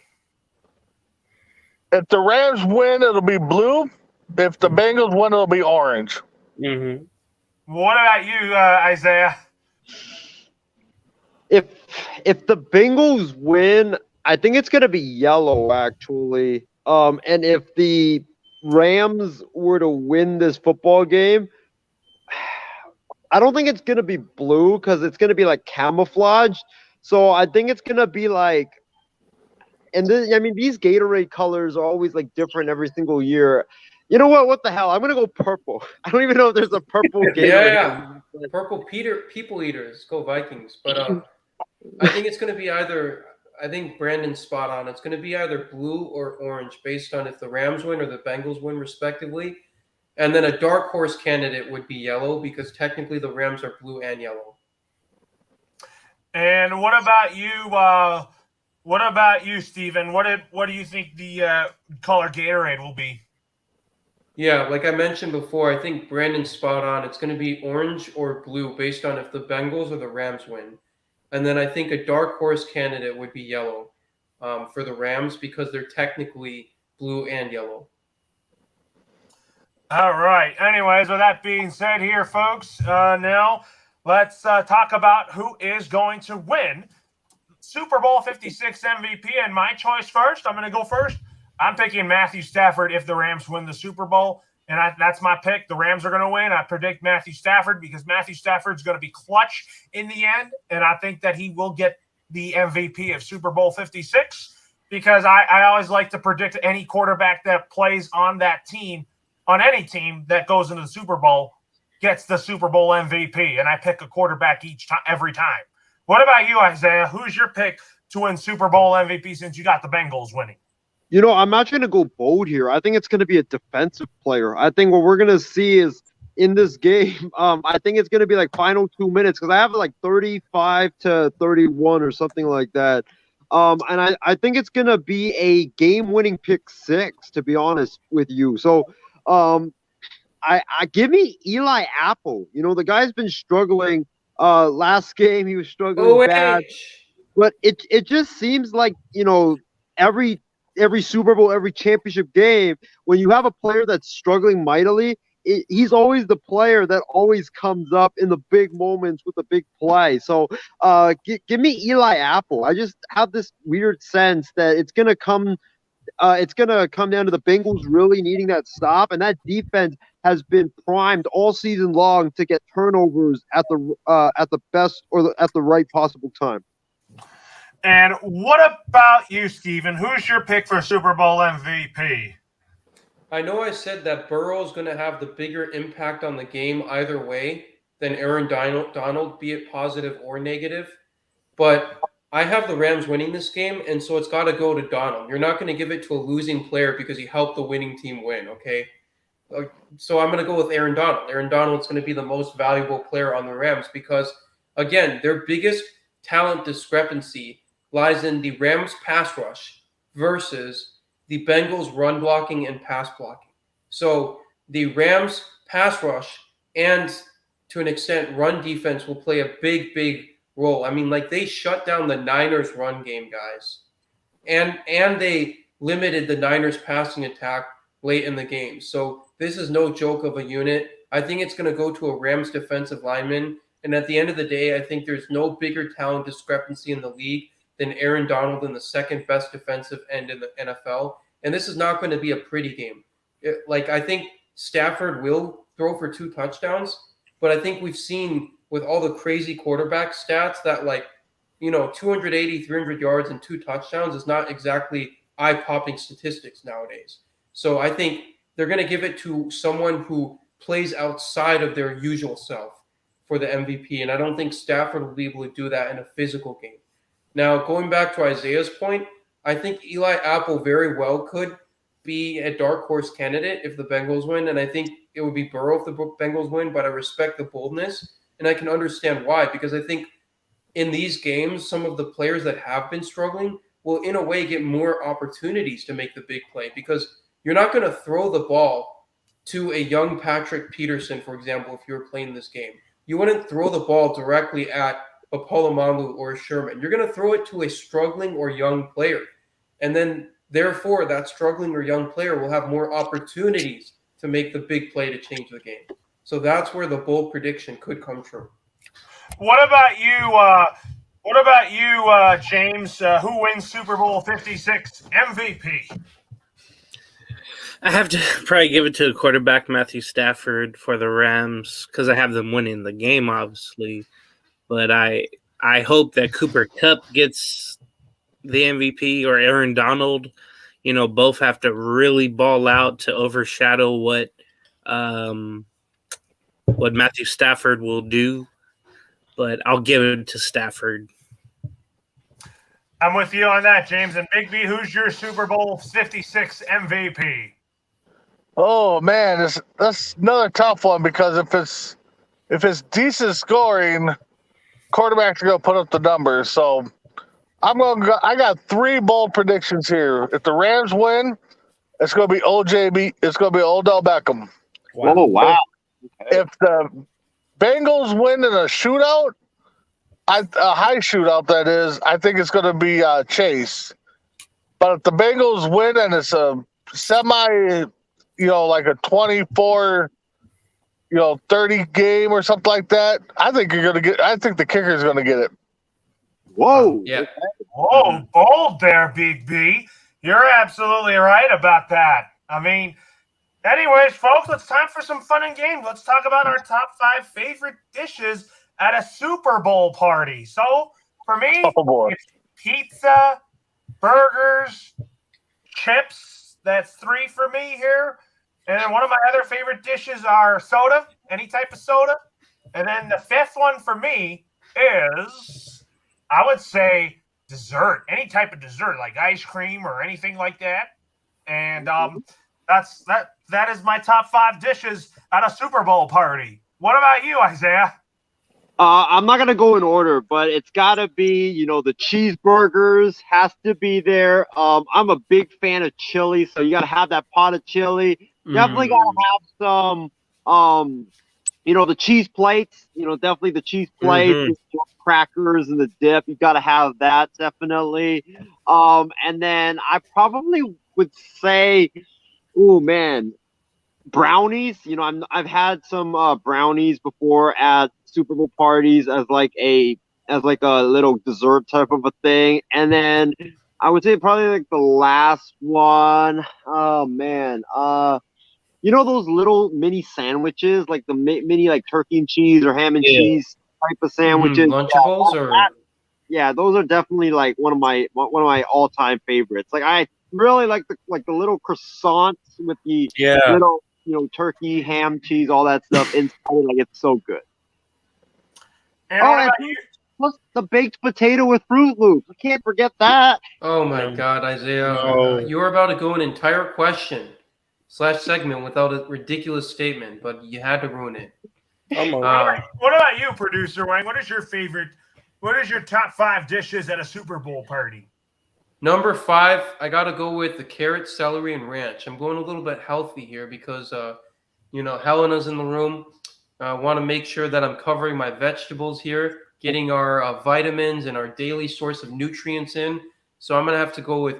If the Rams win, it'll be blue. If the Bengals win, it'll be orange. Mm-hmm. What about you, Isaiah? If the Bengals win, I think it's going to be yellow, actually. And if the Rams were to win this football game, I don't think it's going to be blue because it's going to be like camouflaged. So I think it's going to be like, and then, I mean, these Gatorade colors are always like different every single year. You know what? What the hell? I'm going to go purple. I don't even know if there's a purple Gatorade. Yeah. Purple people eaters. Go Vikings. But I think it's going to be either, I think Brandon's spot on. It's going to be either blue or orange based on if the Rams win or the Bengals win, respectively. And then a dark horse candidate would be yellow because technically the Rams are blue and yellow. And what about you? What about you, Steven? What do you think the color Gatorade will be? Yeah, like I mentioned before, I think Brandon's spot on. It's going to be orange or blue based on if the Bengals or the Rams win. And then I think a dark horse candidate would be yellow for the Rams because they're technically blue and yellow. All right. Anyways, with that being said here, folks, now let's talk about who is going to win Super Bowl 56 MVP. And my choice first, I'm going to go first. I'm picking Matthew Stafford if the Rams win the Super Bowl. And that's my pick. The Rams are going to win. I predict Matthew Stafford because Matthew Stafford's going to be clutch in the end. And I think that he will get the MVP of Super Bowl 56 because I always like to predict any quarterback that plays on that team, on any team that goes into the Super Bowl, gets the Super Bowl MVP. And I pick a quarterback every time. What about you, Isaiah? Who's your pick to win Super Bowl MVP since you got the Bengals winning? You know, I'm not going to go bold here. I think it's going to be a defensive player. I think what we're going to see is in this game, I think it's going to be like final 2 minutes because I have like 35-31 or something like that. And I think it's going to be a game-winning pick six, to be honest with you. So I give me Eli Apple. You know, the guy's been struggling. Last game, he was struggling bad. But it just seems like, you know, every Super Bowl, every championship game, when you have a player that's struggling mightily, he's always the player that always comes up in the big moments with a big play. So give me Eli Apple. I just have this weird sense that it's gonna come down to the Bengals really needing that stop, and that defense has been primed all season long to get turnovers at the best or at the right possible time. And what about you, Steven? Who's your pick for Super Bowl MVP? I know I said that Burrow's going to have the bigger impact on the game either way than Aaron Donald, be it positive or negative. But I have the Rams winning this game, and so it's got to go to Donald. You're not going to give it to a losing player because he helped the winning team win, okay? So I'm going to go with Aaron Donald. Aaron Donald's going to be the most valuable player on the Rams because, again, their biggest talent discrepancy lies in the Rams pass rush versus the Bengals run blocking and pass blocking. So the Rams pass rush and to an extent run defense will play a big role. I mean, like they shut down the Niners run game, guys. And they limited the Niners passing attack late in the game. So this is no joke of a unit. I think it's going to go to a Rams defensive lineman. And at the end of the day, I think there's no bigger talent discrepancy in the league than Aaron Donald in the second best defensive end in the NFL. And this is not going to be a pretty game. I think Stafford will throw for 2 touchdowns, but I think we've seen with all the crazy quarterback stats that 280, 300 yards and 2 touchdowns is not exactly eye-popping statistics nowadays. So I think they're going to give it to someone who plays outside of their usual self for the MVP, and I don't think Stafford will be able to do that in a physical game. Now, going back to Isaiah's point, I think Eli Apple very well could be a dark horse candidate if the Bengals win, and I think it would be Burrow if the Bengals win, but I respect the boldness, and I can understand why, because I think in these games, some of the players that have been struggling will, in a way, get more opportunities to make the big play, because you're not going to throw the ball to a young Patrick Peterson, for example, if you were playing this game. You wouldn't throw the ball directly at a Polamalu or a Sherman. You're going to throw it to a struggling or young player. And then, therefore, that struggling or young player will have more opportunities to make the big play to change the game. So that's where the bold prediction could come true. What about you, James? Who wins Super Bowl 56 MVP? I have to probably give it to the quarterback, Matthew Stafford, for the Rams because I have them winning the game, obviously. But I hope that Cooper Kupp gets the MVP or Aaron Donald. Both have to really ball out to overshadow what Matthew Stafford will do. But I'll give it to Stafford. I'm with you on that, James. And Big B, who's your Super Bowl 56 MVP? Oh man, that's another tough one because if it's decent scoring, quarterbacks are gonna put up the numbers. So I got 3 bold predictions here. If the Rams win, it's gonna be it's gonna be Odell Beckham. Wow. Oh, wow. If the Bengals win in a shootout, a high shootout that is, I think it's gonna be Chase. But if the Bengals win and it's a semi, like a 24, 30 game or something like that, I think the kicker's gonna get it. Whoa. Yeah. Whoa, bold there, Big B. You're absolutely right about that. I mean, anyways, folks, it's time for some fun and games. Let's talk about our top 5 favorite dishes at a Super Bowl party. So, for me, it's pizza, burgers, chips. That's 3 for me here. And then one of my other favorite dishes are soda, any type of soda. And then the 5th one for me is, I would say, dessert, any type of dessert, like ice cream or anything like that. And that is my top 5 dishes at a Super Bowl party. What about you, Isaiah? I'm not gonna go in order, but it's gotta be, the cheeseburgers has to be there. I'm a big fan of chili, so you gotta have that pot of chili. Definitely gotta have some, the cheese plates. Definitely the cheese plates, the crackers, and the dip. You gotta have that definitely. And then I probably would say, oh man, brownies. I've had some brownies before at Super Bowl parties as like a little dessert type of a thing. And then I would say probably like the last one. Oh man, those little mini sandwiches, like the mini like turkey and cheese or ham and cheese type of sandwiches. Lunchables yeah, those are definitely like one of my all-time favorites. Like I really like the little croissants with the little turkey, ham, cheese, all that stuff inside. Like it's so good. And plus the baked potato with Fruit Loops. I can't forget that. Oh my God, Isaiah! You were about to go an entire question / segment without a ridiculous statement, but you had to ruin it. What about you, producer Wang? What is your top 5 dishes at a Super Bowl party? Number 5, I got to go with the carrot, celery, and ranch. I'm going a little bit healthy here because Helena's in the room. I want to make sure that I'm covering my vegetables here, getting our vitamins and our daily source of nutrients in. So I'm going to have to go with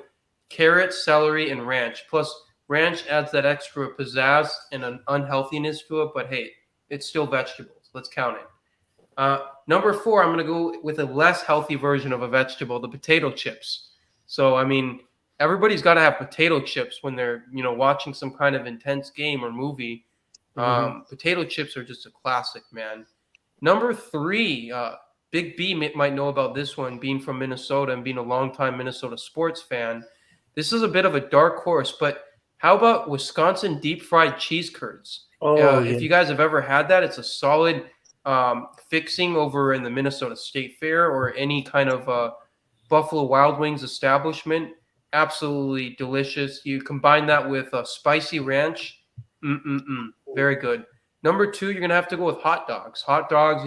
carrots, celery, and ranch. Plus, ranch adds that extra pizzazz and an unhealthiness to it. But hey, it's still vegetables. Let's count it. Number 4, I'm going to go with a less healthy version of a vegetable, the potato chips. So, everybody's got to have potato chips when they're, watching some kind of intense game or movie. Potato chips are just a classic, man. Number 3, Big B might know about this one, being from Minnesota and being a longtime Minnesota sports fan. This is a bit of a dark horse, but how about Wisconsin deep fried cheese curds? If you guys have ever had that, it's a solid fixing over in the Minnesota State Fair or any kind of Buffalo Wild Wings establishment. Absolutely delicious. You combine that with spicy ranch. Very good. Number 2, you're going to have to go with hot dogs. Hot dogs,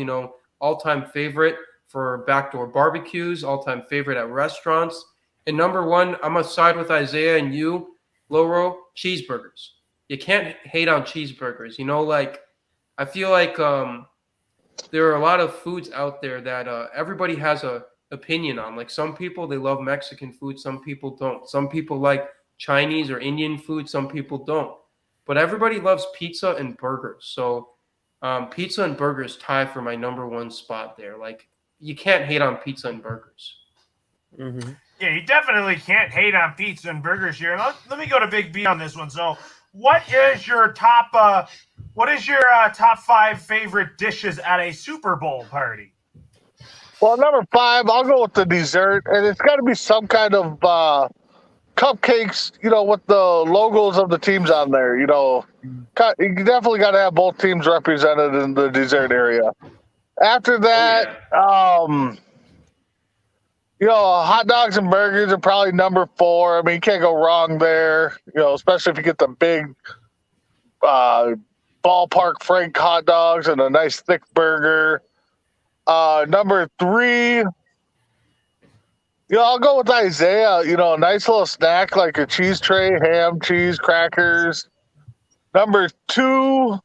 all-time favorite for backdoor barbecues, all-time favorite at restaurants. And number 1, I'm going to side with Isaiah and you, Loro, cheeseburgers. You can't hate on cheeseburgers. I feel like there are a lot of foods out there that everybody has a opinion on. Like some people, they love Mexican food. Some people don't. Some people like Chinese or Indian food. Some people don't. But everybody loves pizza and burgers. So pizza and burgers tie for my number 1 spot there. Like you can't hate on pizza and burgers. Mm-hmm. Yeah, you definitely can't hate on pizza and burgers here. Let me go to Big B on this one. So, what is your top 5 favorite dishes at a Super Bowl party? Well, number 5, I'll go with the dessert, and it's got to be some kind of cupcakes, with the logos of the teams on there. You definitely got to have both teams represented in the dessert area. After that, hot dogs and burgers are probably number 4. You can't go wrong there. Especially if you get the big ballpark Frank hot dogs and a nice thick burger. Number 3, I'll go with Isaiah. A nice little snack like a cheese tray, ham, cheese, crackers. Number 2,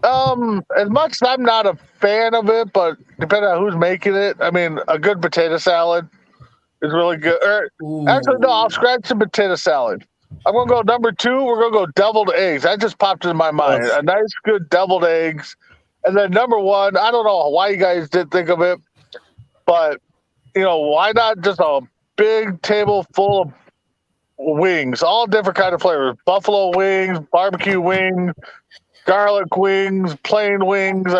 as much as I'm not a fan of it, but depending on who's making it, a good potato salad is really good. Actually, no, I'll scratch the potato salad. I'm going to go number 2. We're going to go deviled eggs. That just popped in my mind. A nice, good deviled eggs. And then number 1, I don't know why you guys didn't think of it, but, why not just a big table full of wings, all different kind of flavors, buffalo wings, barbecue wings, garlic wings, plain wings.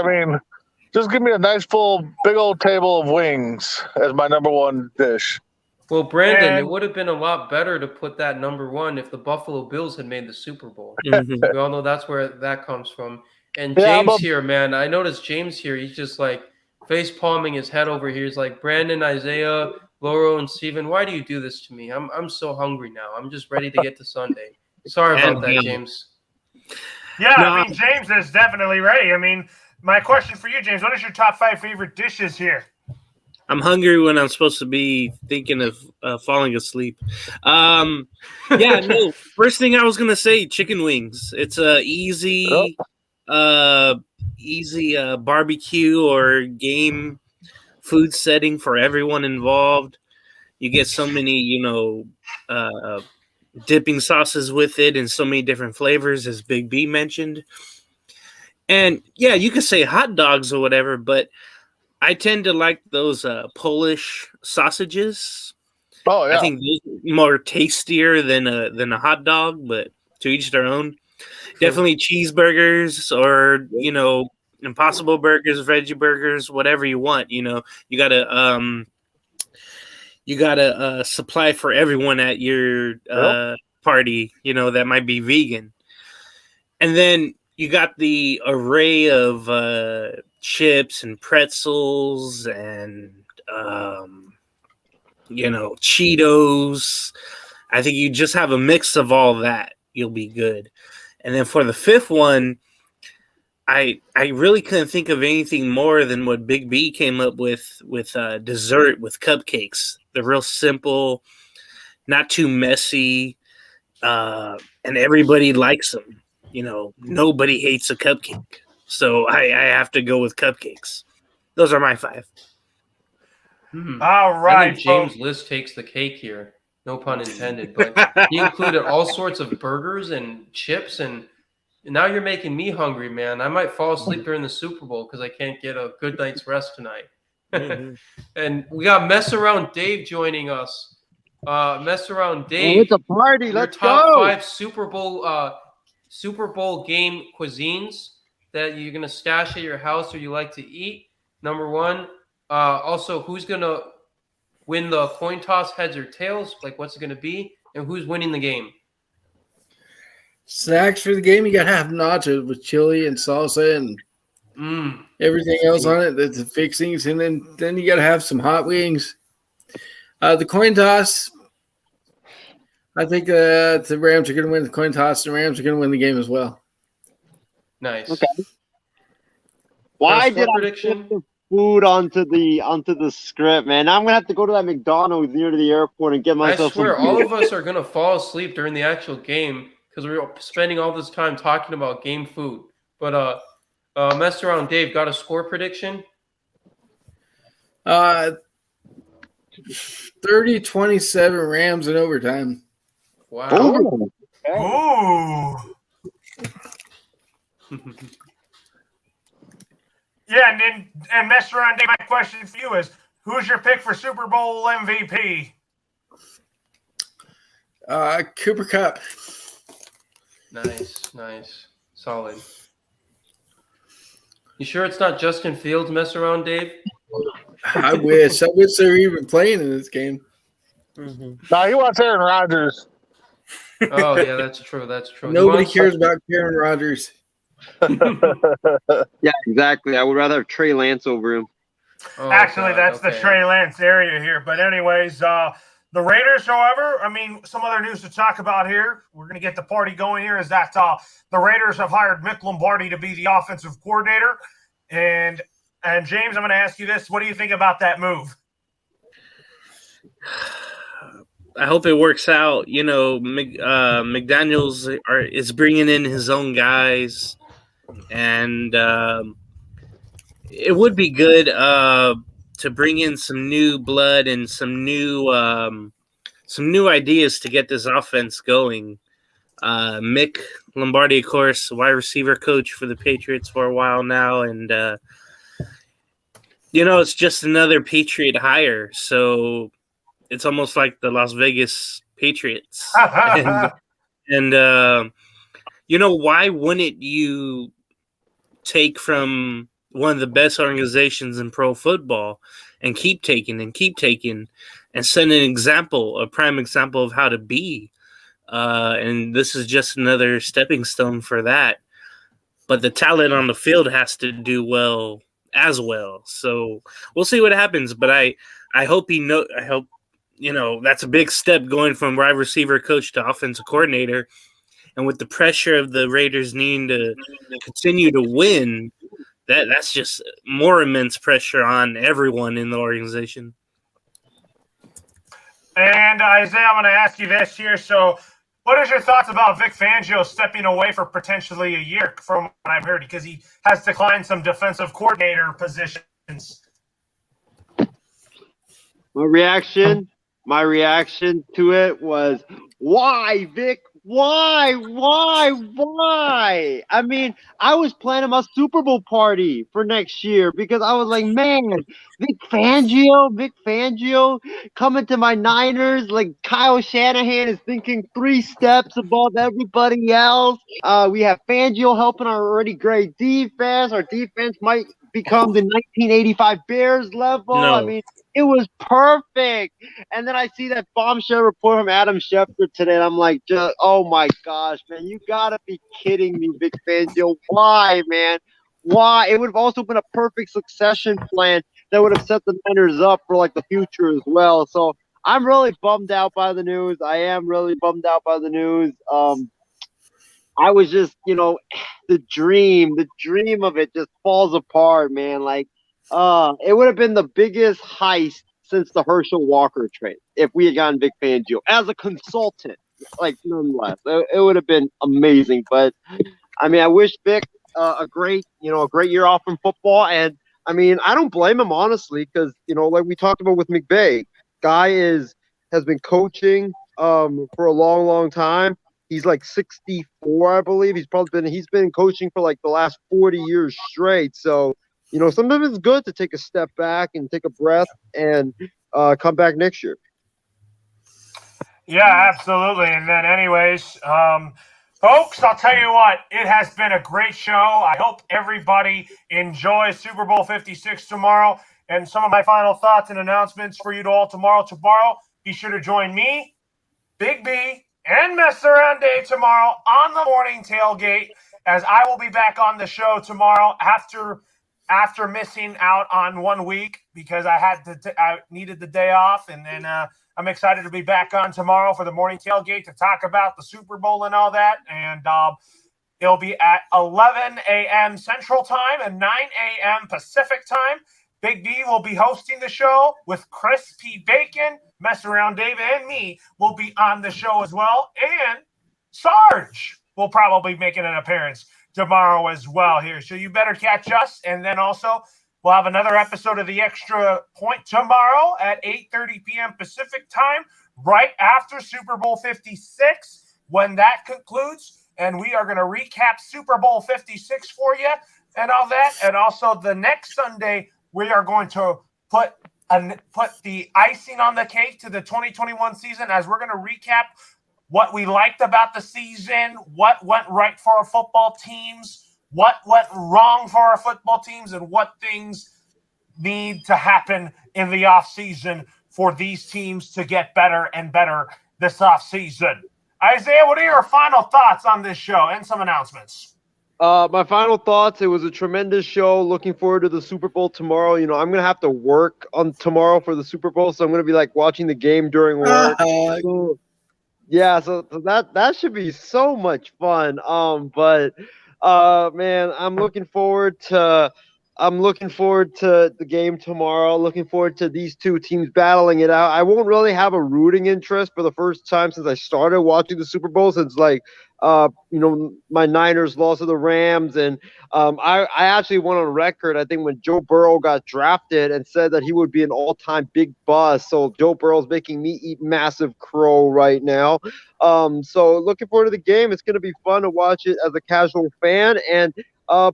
Just give me a nice full, big old table of wings as my number 1 dish. Well, Brandon, it would have been a lot better to put that number 1 if the Buffalo Bills had made the Super Bowl. We all know that's where that comes from. And James here, man, I noticed James here, he's just like face palming his head over here. He's like, Brandon, Isaiah, Lauro, and Steven, why do you do this to me? I'm so hungry now. I'm just ready to get to Sunday. Sorry about that, James. Yeah, James is definitely ready. My question for you, James, what is your top 5 favorite dishes here? I'm hungry when I'm supposed to be thinking of falling asleep. First thing I was going to say, chicken wings. It's a easy barbecue or game food setting for everyone involved. You get so many, dipping sauces with it and so many different flavors, as Big B mentioned. And yeah, you could say hot dogs or whatever, but I tend to like those Polish sausages. Oh yeah, I think those are more tastier than a hot dog, but to each their own. Definitely cheeseburgers or Impossible burgers, veggie burgers, whatever you want. You gotta supply for everyone at your party. That might be vegan, and then you got the array of chips and pretzels and Cheetos. I think you just have a mix of all that. You'll be good. And then for the 5th one, I really couldn't think of anything more than what Big B came up with dessert with cupcakes. They're real simple, not too messy, and everybody likes them. nobody hates a cupcake. So I have to go with cupcakes. Those are my 5. All I right, think James' folks. list takes the cake here. No pun intended. But he included all sorts of burgers and chips, and now you're making me hungry, man. I might fall asleep during the Super Bowl because I can't get a good night's rest tonight. And we got Mess Around Dave joining us. Mess Around Dave. It's a party. Your Let's top go. 5 Super Bowl game cuisines that you're gonna stash at your house or you like to eat. Number 1. Also, who's gonna win the coin toss, heads or tails? Like, what's it gonna be, and who's winning the game? Snacks for the game, you gotta have nachos with chili and salsa and everything else on it. That's the fixings, and then you gotta have some hot wings. The coin toss, I think the Rams are gonna win the coin toss. The Rams are gonna win the game as well. Nice. Okay. Why Score did I prediction? put the food onto the script, man? Now I'm gonna have to go to that McDonald's near the airport and get I myself swear, some all food. of us are gonna fall asleep during the actual game because we're spending all this time talking about game food. But Mess Around Dave, got a score prediction? 30-27 Rams in overtime. Wow. Ooh. Ooh. Yeah, and Mess Around Dave, my question for you is, who's your pick for Super Bowl MVP? Cooper Cup. Nice. Solid. You sure it's not Justin Fields, Mess Around Dave? I wish they were even playing in this game. No, he wants Aaron Rodgers. Oh, yeah, that's true. Nobody cares about Aaron Rodgers. Yeah, exactly. I would rather have Trey Lance over him. Oh, Actually, God, that's okay. the Trey Lance area here. But anyways, the Raiders, however, I mean, some other news to talk about here. We're going to get the party going here. Is that the Raiders have hired Mick Lombardi to be the offensive coordinator. And James, I'm going to ask you this. What do you think about that move? I hope it works out. McDaniels is bringing in his own guys, and it would be good to bring in some new blood and some new ideas to get this offense going. Mick Lombardi, of course, wide receiver coach for the Patriots for a while now, and it's just another Patriot hire, so it's almost like the Las Vegas Patriots. and why wouldn't you take from one of the best organizations in pro football and keep taking and set a prime example of how to be? And this is just another stepping stone for that. But the talent on the field has to do well as well. So we'll see what happens. But I hope that's a big step going from wide receiver coach to offensive coordinator. And with the pressure of the Raiders needing to continue to win, that's just more immense pressure on everyone in the organization. And Isaiah, I'm going to ask you this here. So what is your thoughts about Vic Fangio stepping away for potentially a year, from what I've heard, because he has declined some defensive coordinator positions? My reaction to it was, why, Vic? Why? I mean, I was planning my Super Bowl party for next year because I was like, man, Vic Fangio coming to my Niners. Like, Kyle Shanahan is thinking 3 steps above everybody else. We have Fangio helping our already great defense. Our defense might become the 1985 Bears level. No. I mean, it was perfect. And then I see that bombshell report from Adam Schefter today, and I'm like, oh my gosh, man, you gotta be kidding me, Vic Fangio. Why, man? Why? It would have also been a perfect succession plan that would have set the Niners up for like the future as well. So I'm really bummed out by the news. I am really bummed out by the news. I was just, the dream of it just falls apart, man. Like, it would have been the biggest heist since the Herschel Walker trade if we had gotten Vic Fangio as a consultant. Like, nonetheless, it would have been amazing. But I mean, I wish Vic a great year off from football. And I mean, I don't blame him honestly, because like we talked about with McVay, guy has been coaching for a long, long time. He's like 64, I believe. He's been coaching for like the last 40 years straight. So sometimes it's good to take a step back and take a breath and come back next year. Yeah, absolutely. And then, anyways, folks, I'll tell you what, it has been a great show. I hope everybody enjoys Super Bowl 56 tomorrow. And some of my final thoughts and announcements for you all tomorrow. Tomorrow, be sure to join me, Big B, and Mess Around Dave tomorrow on the morning tailgate, as I will be back on the show tomorrow after missing out on 1 week because I needed the day off, and then I'm excited to be back on tomorrow for the morning tailgate to talk about the Super Bowl and all that. And it'll be at 11 a.m. Central Time and 9 a.m. Pacific Time. Big B will be hosting the show with Chris P. Bacon, Mess Around Dave, and me will be on the show as well. And Sarge will probably make an appearance tomorrow as well here. So you better catch us. And then also we'll have another episode of The Extra Point tomorrow at 8:30 p.m. Pacific Time, right after Super Bowl 56 when that concludes. And we are going to recap Super Bowl 56 for you and all that. And also the next Sunday, we are going to put the icing on the cake to the 2021 season, as we're going to recap what we liked about the season, what went right for our football teams, what went wrong for our football teams, and what things need to happen in the offseason for these teams to get better and better this offseason. Isaiah, what are your final thoughts on this show and some announcements? My final thoughts, it was a tremendous show. Looking forward to the Super Bowl tomorrow. I'm going to have to work on tomorrow for the Super Bowl, so I'm going to be like watching the game during work. So that should be so much fun. But man, I'm looking forward to the game tomorrow. Looking forward to these two teams battling it out. I won't really have a rooting interest for the first time since I started watching the Super Bowl, since my Niners lost to the Rams. And I actually went on record, I think, when Joe Burrow got drafted and said that he would be an all-time big bust. So Joe Burrow's making me eat massive crow right now. So looking forward to the game. It's going to be fun to watch it as a casual fan. And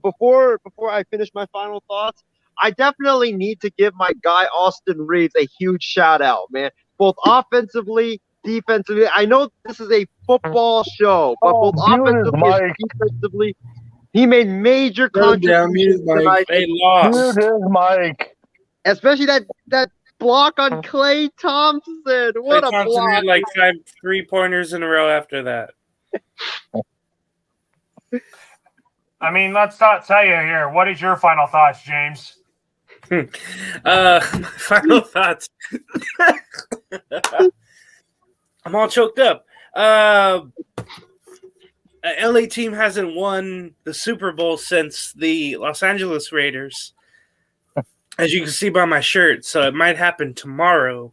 before I finish my final thoughts, I definitely need to give my guy Austin Reeves a huge shout out, man. Both offensively, defensively. I know this is a football show, but both offensively and defensively, he made major contributions tonight. They lost. Dude is Mike. Especially that block on Klay Thompson. What a Thompson block! had like 5 3-pointers in a row after that. I mean, let's not tell you here. What is your final thoughts, James? Final thoughts. I'm all choked up. LA team hasn't won the Super Bowl since the Los Angeles Raiders, as you can see by my shirt. So it might happen tomorrow,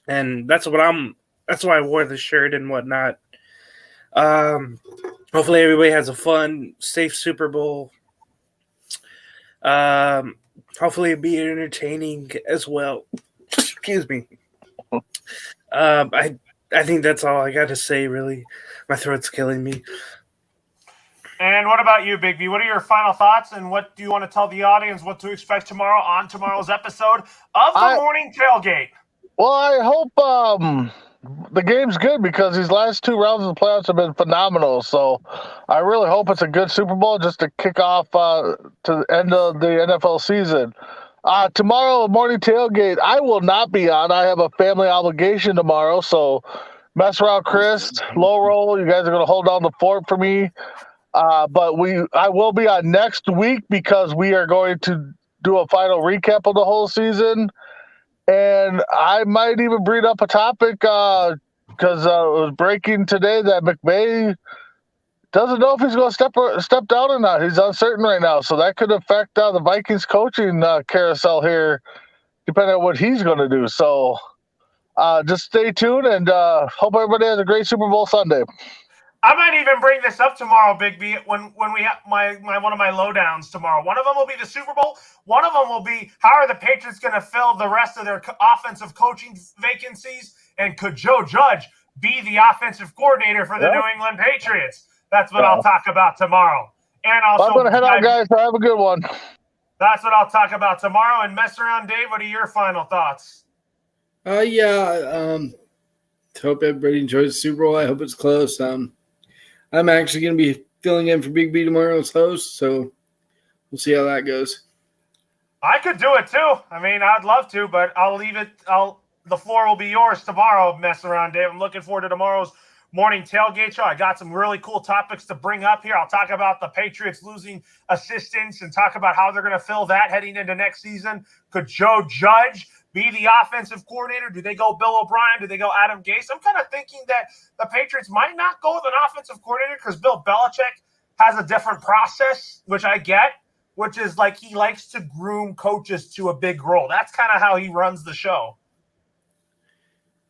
and that's why I wore the shirt and whatnot. Hopefully everybody has a fun, safe Super Bowl. Hopefully it'll be entertaining as well. Excuse me. I think that's all I got to say, really. My throat's killing me. And what about you, Big B? What are your final thoughts, and what do you want to tell the audience what to expect tomorrow on tomorrow's episode of the Morning Tailgate? Well, I hope the game's good, because these last 2 rounds of the playoffs have been phenomenal. So I really hope it's a good Super Bowl just to kick off to the end of the NFL season. Tomorrow, morning tailgate, I will not be on. I have a family obligation tomorrow. So mess around, Chris, low roll. You guys are going to hold down the fort for me. But I will be on next week, because we are going to do a final recap of the whole season. And I might even bring up a topic because it was breaking today that McVay doesn't know if he's going to step down or not. He's uncertain right now. So that could affect the Vikings coaching carousel here, depending on what he's going to do. So just stay tuned, and hope everybody has a great Super Bowl Sunday. I might even bring this up tomorrow, Big B, when we have my one of my lowdowns tomorrow. One of them will be the Super Bowl. One of them will be how are the Patriots going to fill the rest of their offensive coaching vacancies, and could Joe Judge be the offensive coordinator for the New England Patriots? That's what I'll talk about tomorrow. And also, I'm going to head out, guys. Have a good one. That's what I'll talk about tomorrow. And mess around, Dave. What are your final thoughts? Hope everybody enjoys the Super Bowl. I hope it's close. I'm actually going to be filling in for Big B tomorrow's host, so we'll see how that goes. I could do it too. I mean, I'd love to, but I'll leave it. The floor will be yours tomorrow. Mess around, Dave. I'm looking forward to tomorrow's morning tailgate show. I got some really cool topics to bring up here. I'll talk about the Patriots losing assistants and talk about how they're going to fill that heading into next season. Could Joe Judge be the offensive coordinator? Do they go Bill O'Brien? Do they go Adam Gase? I'm kind of thinking that the Patriots might not go with an offensive coordinator because Bill Belichick has a different process, which I get, which is like he likes to groom coaches to a big role. That's kind of how he runs the show.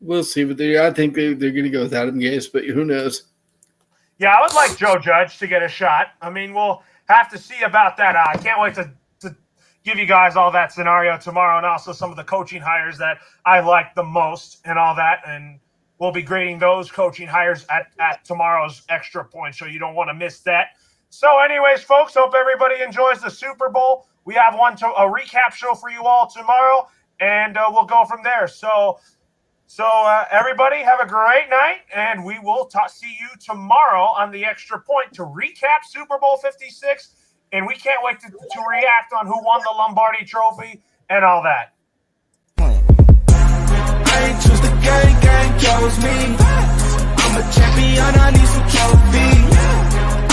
We'll see, but I think they're going to go with Adam Gase, but who knows? Yeah, I would like Joe Judge to get a shot. I mean, we'll have to see about that. I can't wait to give you guys all that scenario tomorrow, and also some of the coaching hires that I like the most and all that. And we'll be grading those coaching hires at tomorrow's Extra Point, so you don't want to miss that. So anyways, folks, hope everybody enjoys the Super Bowl. We have a recap show for you all tomorrow, and we'll go from there. So everybody have a great night, and we will see you tomorrow on the Extra Point to recap Super Bowl 56. And we can't wait to react on who won the Lombardi Trophy and all that. I ain't choose the game chose me. I'm a champion, I need some trophies.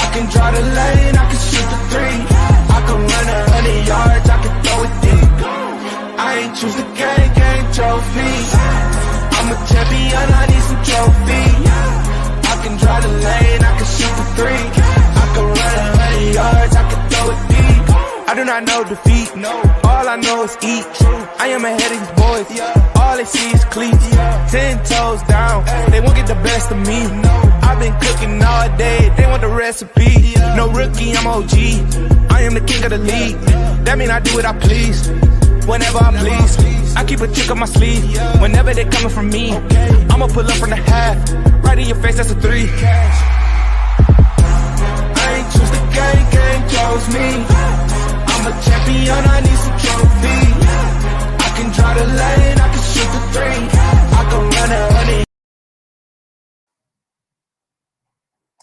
I can draw the lane, I can shoot the three. I can run 100 yards, I can throw it deep. I ain't choose the game chose me. I'm a champion, I need some trophies. I can draw the lane, I can shoot the three. I can run 100 yards, I can throw it deep. I do not know defeat, no. All I know is eat. I am ahead of these boys. All they see is cleats. 10 toes down, they won't get the best of me. I've been cooking all day, they want the recipe. No rookie, I'm OG. I am the king of the league. That mean I do what I please, whenever I please. I keep a trick on my sleeve, whenever they coming from me. I'ma pull up from the half, right in your face, that's a 3. I ain't choose the game chose me. I'm a champion, I need some trophies. I can draw the lane.